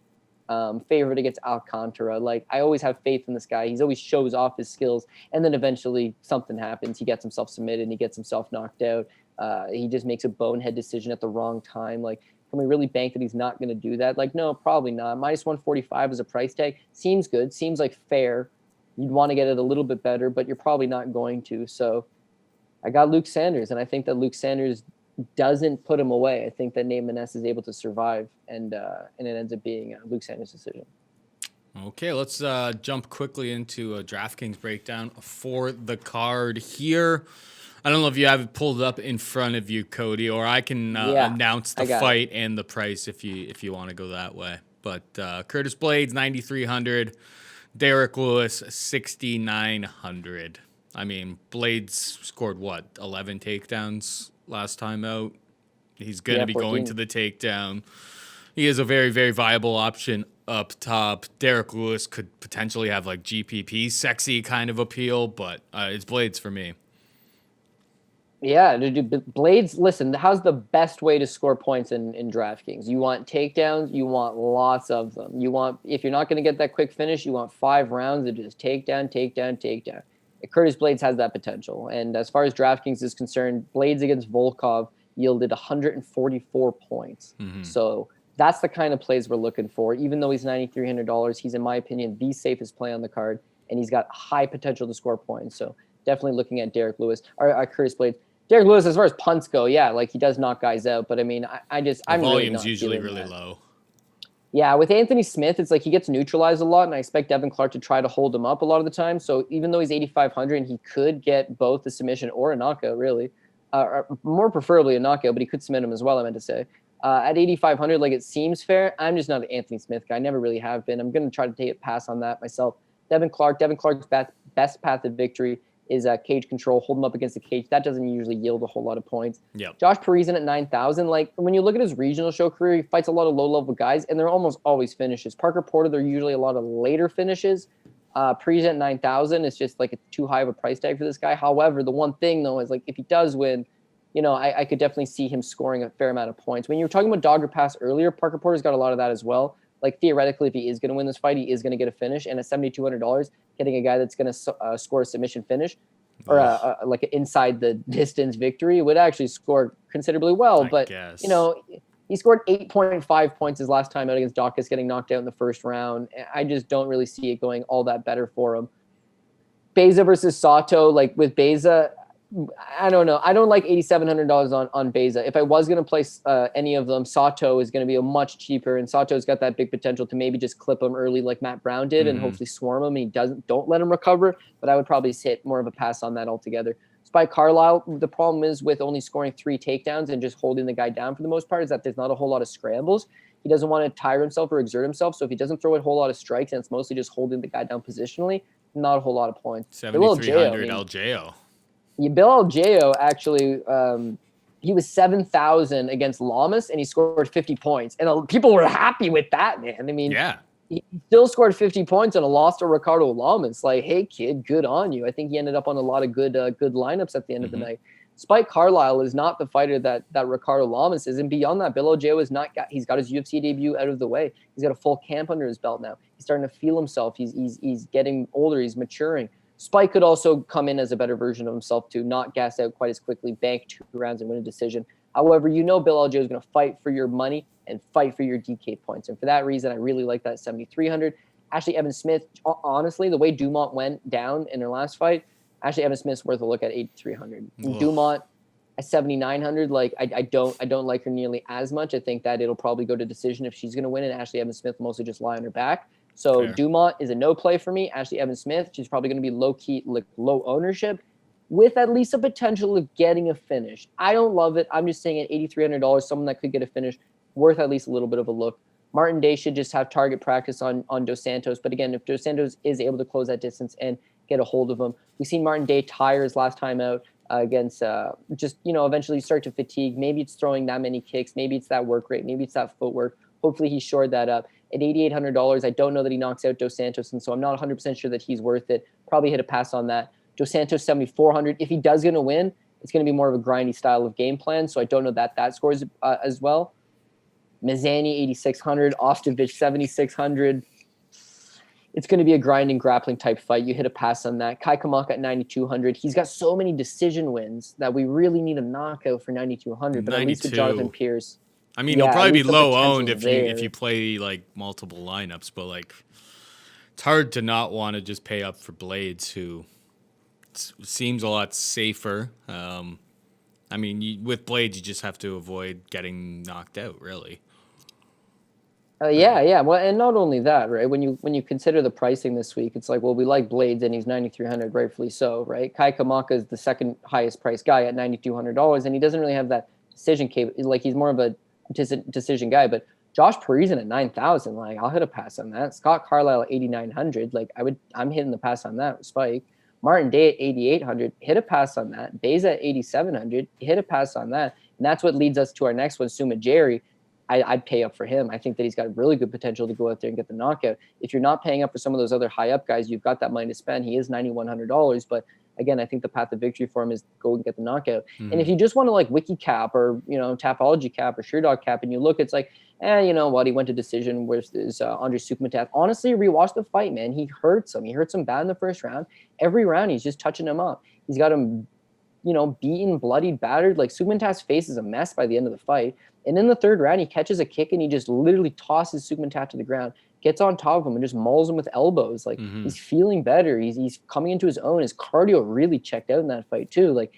Favorite against Alcantara. Like, I always have faith in this guy. He's always shows off his skills, and then eventually something happens. He gets himself submitted, and he gets himself knocked out. He just makes a bonehead decision at the wrong time. Like, can we really bank that he's not going to do that? Like, no, probably not. Minus 145 as a price tag seems good. Seems like fair. You'd want to get it a little bit better, but you're probably not going to. So I got Luke Sanders, and I think that Luke Sanders doesn't put him away. I think that Nate Maness is able to survive, and it ends up being a Luke Sanders decision. Okay, let's jump quickly into a DraftKings breakdown for the card here. I don't know if you have it pulled up in front of you, Cody, or I can announce the fight and the price if you want to go that way. But Curtis Blaydes, 9,300. Derek Lewis, 6,900. I mean, Blaydes scored, 11 takedowns last time out? He's going to be 14. going to the takedown. He is a very, very viable option up top. Derek Lewis could potentially have like GPP sexy kind of appeal, but it's Blaydes for me. Yeah, Blaydes, listen, how's the best way to score points in DraftKings? You want takedowns, you want lots of them. You want, if you're not going to get that quick finish, you want 5 rounds of just takedown, takedown, takedown. Curtis Blaydes has that potential. And as far as DraftKings is concerned, Blaydes against Volkov yielded 144 points. Mm-hmm. So that's the kind of plays we're looking for. Even though he's $9,300, he's, in my opinion, the safest play on the card, and he's got high potential to score points. So definitely looking at Derek Lewis or Curtis Blaydes. Derek Lewis, as far as punts go, yeah, like he does knock guys out. But I mean, I'm volume's really usually really low. Yeah, with Anthony Smith, it's like he gets neutralized a lot, and I expect Devin Clark to try to hold him up a lot of the time. So even though he's 8,500, and he could get both a submission or a knockout, really, or more preferably a knockout, but he could submit him as well, I meant to say. At 8,500, like, it seems fair. I'm just not an Anthony Smith guy. I never really have been. I'm going to try to take a pass on that myself. Devin Clark's best path to victory is cage control, hold him up against the cage. That doesn't usually yield a whole lot of points. Yep. Josh Parisian at 9,000. Like, when you look at his regional show career, he fights a lot of low-level guys, and they're almost always finishes. Parker Porter, they're usually a lot of later finishes. Parisian at 9,000 is just like too high of a price tag for this guy. However, the one thing, though, is like if he does win, I could definitely see him scoring a fair amount of points. When you were talking about Dogger Pass earlier, Parker Porter's got a lot of that as well. Like, theoretically, if he is going to win this fight, he is going to get a finish. And at $7,200, getting a guy that's going to score a submission finish or like an inside the distance victory would actually score considerably well. But, he scored 8.5 points his last time out against Dawkins, getting knocked out in the first round. I just don't really see it going all that better for him. Baeza versus Sato, like with Baeza, I don't know. I don't like $8,700 on Baeza. If I was going to place any of them, Sato is going to be a much cheaper, and Sato's got that big potential to maybe just clip him early like Matt Brown did and hopefully swarm him, and don't let him recover. But I would probably hit more of a pass on that altogether. Spike Carlyle, the problem is with only scoring 3 takedowns and just holding the guy down for the most part is that there's not a whole lot of scrambles. He doesn't want to tire himself or exert himself. So if he doesn't throw a whole lot of strikes and it's mostly just holding the guy down positionally, not a whole lot of points. 7,300 Algeo. Yeah, Bill Algeo actually, he was 7,000 against Lamas, and he scored 50 points. And people were happy with that, man. I mean, he still scored 50 points and a loss to Ricardo Lamas. Like, hey, kid, good on you. I think he ended up on a lot of good lineups at the end of the night. Spike Carlyle is not the fighter that Ricardo Lamas is. And beyond that, Bill Algeo is not. He's got his UFC debut out of the way. He's got a full camp under his belt now. He's starting to feel himself. He's getting older. He's maturing. Spike could also come in as a better version of himself to not gas out quite as quickly, bank 2 rounds and win a decision. However, Bill Algeo is going to fight for your money and fight for your DK points. And for that reason, I really like that 7,300. Ashley Evans Smith, honestly, the way Dumont went down in her last fight, Ashley Evans Smith's worth a look at 8,300. Dumont at 7,900, like I don't like her nearly as much. I think that it'll probably go to decision if she's going to win, and Ashley Evans Smith will mostly just lie on her back. So fair. Dumont is a no play for me. Ashley Evans Smith, she's probably going to be low-key, like low ownership with at least a potential of getting a finish. I don't love it. I'm just saying at $8,300, someone that could get a finish, worth at least a little bit of a look. Martin Day should just have target practice on Dos Santos. But again, if Dos Santos is able to close that distance and get a hold of him, we've seen Martin Day tire his last time out against eventually start to fatigue. Maybe it's throwing that many kicks. Maybe it's that work rate. Maybe it's that footwork. Hopefully he shored that up. At $8,800, I don't know that he knocks out Dos Santos, and so I'm not 100% sure that he's worth it. Probably hit a pass on that. Dos Santos, 7,400. If he does going to win, it's going to be more of a grindy style of game plan. So I don't know that scores as well. Mazany 8,600, Ostovich 7,600. It's going to be a grinding, grappling type fight. You hit a pass on that. Kamaka at 9,200. He's got so many decision wins that we really need a knockout for 9,200. But at least with Jonathan Pearce. I mean, he'll probably be low owned if there. you play like multiple lineups, but like it's hard to not want to just pay up for Blaydes, who seems a lot safer. I mean, with Blaydes, you just have to avoid getting knocked out, really. Yeah. Well, and not only that, right? When you consider the pricing this week, it's like, well, we like Blaydes and he's 9,300, rightfully so, right? Kamaka is the second highest priced guy at $9,200, and he doesn't really have that decision like he's more of a decision guy. But Josh Parisian at 9,000, like I'll hit a pass on that. Scott Carlyle at 8,900, like I'm hitting the pass on that with Spike. Martin Day at 8,800, hit a pass on that. Baeza at 8,700, hit a pass on that. And that's what leads us to our next one, Mudaerji. I'd pay up for him. I think that he's got really good potential to go out there and get the knockout. If you're not paying up for some of those other high up guys, you've got that money to spend. He is $9,100, but again, I think the path of victory for him is go and get the knockout. Mm-hmm. And if you just want to like wiki cap or, Tapology cap or Sheerdog cap, and you look, it's like, you know what? He went to decision versus Andre Sukmatath. Honestly, rewatch the fight, man. He hurts him. He hurts him bad in the first round. Every round, he's just touching him up. He's got him, beaten, bloodied, battered. Like Sukmatath's face is a mess by the end of the fight. And in the third round, he catches a kick and he just literally tosses Sukmatath to the ground, gets on top of him and just mauls him with elbows. Like he's feeling better. He's coming into his own. His cardio really checked out in that fight too. Like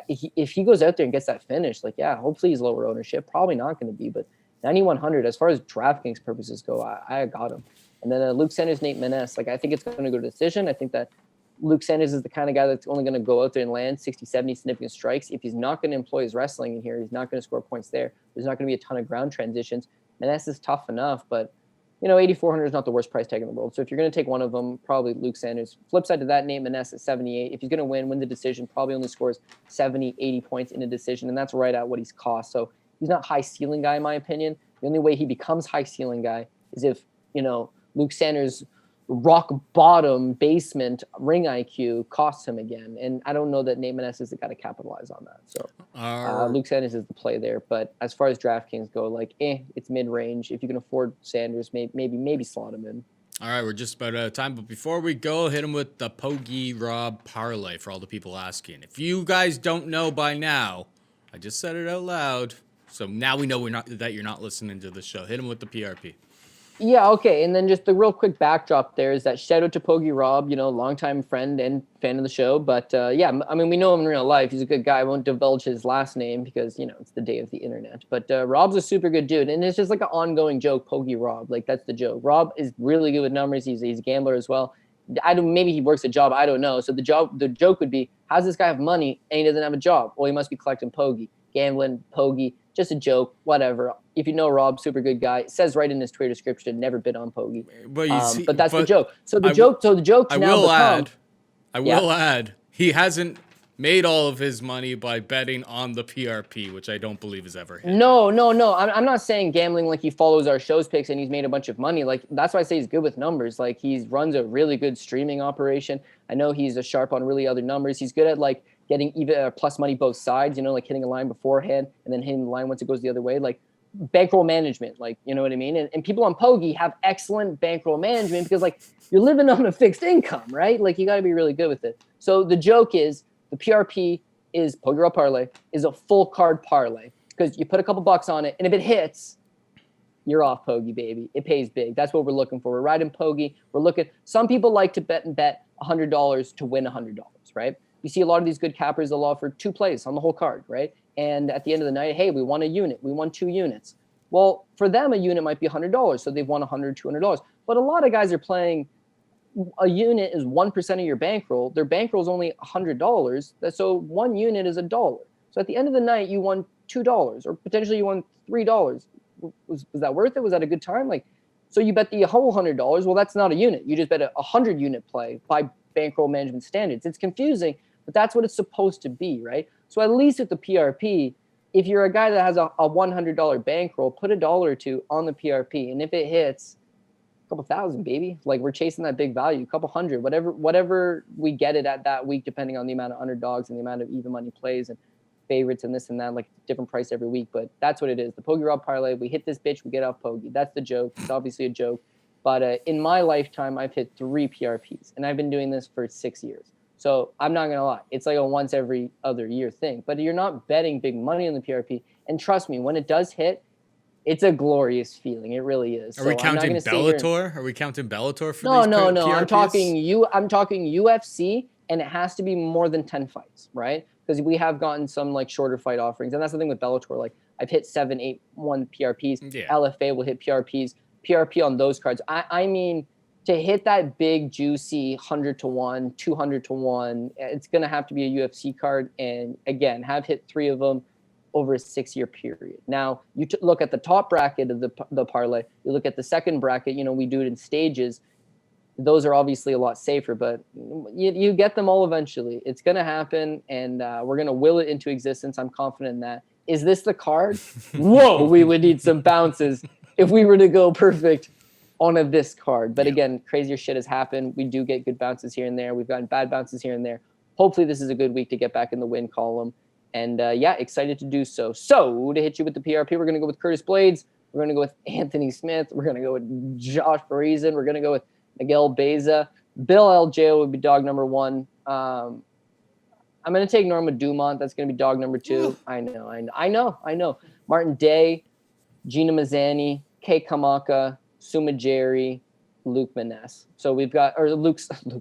if he goes out there and gets that finish, like, yeah, hopefully he's lower ownership. Probably not going to be, but 9,100 as far as DraftKings purposes go, I got him. And then Luke Sanders, Nate Maness. Like I think it's going to go to decision. I think that Luke Sanders is the kind of guy that's only going to go out there and land 60, 70 significant strikes. If he's not going to employ his wrestling in here, he's not going to score points there. There's not going to be a ton of ground transitions. Maness is tough enough, but 8,400 is not the worst price tag in the world. So if you're going to take one of them, probably Luke Sanders. Flip side to that, Nate Maness at 78. If he's going to win the decision, probably only scores 70, 80 points in a decision, and that's right at what he's cost. So he's not high ceiling guy, in my opinion. The only way he becomes high ceiling guy is if, Luke Sanders' rock bottom basement ring IQ costs him again. And I don't know that Nate Maness is the guy to capitalize on that. So Luke Sanders is the play there. But as far as DraftKings go, like, it's mid-range. If you can afford Sanders, maybe slot him in. All right, we're just about out of time. But before we go, hit him with the Pogie Rob parlay for all the people asking. If you guys don't know by now, I just said it out loud. So now we know that you're not listening to the show. Hit him with the PRP. Yeah, okay. And then just the real quick backdrop there is that shout out to Pogie Rob, longtime friend and fan of the show. But yeah, I mean, we know him in real life. He's a good guy. I won't divulge his last name because, it's the day of the internet. But Rob's a super good dude. And it's just like an ongoing joke, Pogie Rob. Like, that's the joke. Rob is really good with numbers. He's a gambler as well. Maybe he works a job. I don't know. So the joke would be, how's this guy have money and he doesn't have a job? Well, he must be collecting Pogie, gambling, Pogie. Just a joke, whatever. If you know Rob, super good guy. It says right in his Twitter description, never bid on Pogie. But that's the joke. So the joke. I will add, he hasn't made all of his money by betting on the PRP, which I don't believe has ever hit. No. I'm not saying gambling like he follows our show's picks and he's made a bunch of money. Like, that's why I say he's good with numbers. Like, he runs a really good streaming operation. I know he's a sharp on really other numbers. He's good at like getting even plus money both sides, like hitting a line beforehand and then hitting the line once it goes the other way, like bankroll management, like, you know what I mean? And people on Pogie have excellent bankroll management because like you're living on a fixed income, right? Like, you got to be really good with it. So the joke is the PRP is Pogie Roll Parlay is a full card parlay because you put a couple bucks on it and if it hits, you're off Pogie, baby. It pays big. That's what we're looking for. We're riding Pogie. Some people like to bet $100 to win $100, right? You see a lot of these good cappers, they'll offer 2 plays on the whole card, right? And at the end of the night, hey, we won a unit. We won 2 units. Well, for them, a unit might be $100. So they've won $100, $200. But a lot of guys are playing, a unit is 1% of your bankroll. Their bankroll is only $100. So 1 unit is $1. So at the end of the night, you won $2 or potentially you won $3. Was that worth it? Was that a good time? Like, so you bet the whole $100. Well, that's not a unit. You just bet a 100 unit play by bankroll management standards. It's confusing, but that's what it's supposed to be, right? So at least with the PRP, if you're a guy that has a $100 bankroll, put $1 or $2 on the PRP. And if it hits, a couple thousand, baby. Like, we're chasing that big value, a couple hundred, whatever we get it at that week, depending on the amount of underdogs and the amount of even money plays. And favorites and this and that, like different price every week. But that's what it is. The Pogi Rob parlay. We hit this bitch, we get off Pogi. That's the joke. It's obviously a joke. But in my lifetime, I've hit 3 PRPs, and I've been doing this for 6 years. So I'm not going to lie. It's like a once every other year thing. But you're not betting big money on the PRP. And trust me, when it does hit, it's a glorious feeling. It really is. Are we counting Bellator? Are we counting Bellator for these No. PRPs? I'm talking UFC, and it has to be more than 10 fights, right? Because we have gotten some like shorter fight offerings. And that's the thing with Bellator. Like I've hit 7, 8, 1 PRPs. Yeah. LFA will hit PRPs. PRP on those cards. I mean, to hit that big, juicy 100 to 1, 200 to 1, it's going to have to be a UFC card. And again, have hit 3 of them over a 6-year period. Now, you look at the top bracket of the parlay. You look at the second bracket, we do it in stages. Those are obviously a lot safer, but you get them all eventually. It's going to happen, and we're going to will it into existence. I'm confident in that. Is this the card? Whoa, we would need some bounces if we were to go perfect on this card. But again, crazier shit has happened. We do get good bounces here and there. We've gotten bad bounces here and there. Hopefully this is a good week to get back in the win column. And excited to do so. So to hit you with the PRP, we're going to go with Curtis Blaydes. We're going to go with Anthony Smith. We're going to go with Josh Parisian. We're going to go with Miguel Baeza. Bill Algeo would be dog number 1. I'm going to take Norma Dumont. That's going to be dog number 2. I know. Martin Day, Gina Mazany, Kay Kamaka, Mudaerji, Luke Maness. So we've got, or Luke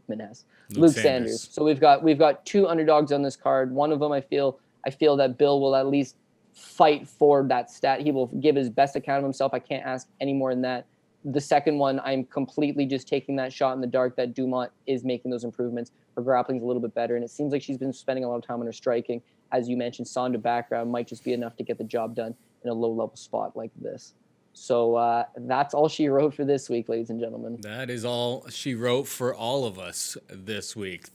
Maness, Luke Sanders. So we've got 2 underdogs on this card. One of them, I feel that Bill will at least fight for that stat. He will give his best account of himself. I can't ask any more than that. The second one, I'm completely just taking that shot in the dark that Dumont is making those improvements. Her grappling's a little bit better, and it seems like she's been spending a lot of time on her striking. As you mentioned, Sonda background might just be enough to get the job done in a low-level spot like this. So that's all she wrote for this week, ladies and gentlemen. That is all she wrote for all of us this week.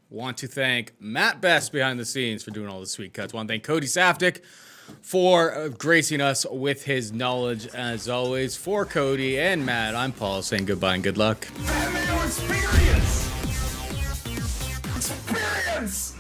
Want to thank Matt Best behind the scenes for doing all the sweet cuts. Want to thank Cody Saftic for gracing us with his knowledge as always. For Cody and Matt, I'm Paul saying goodbye and good luck. Mayo experience! Experience!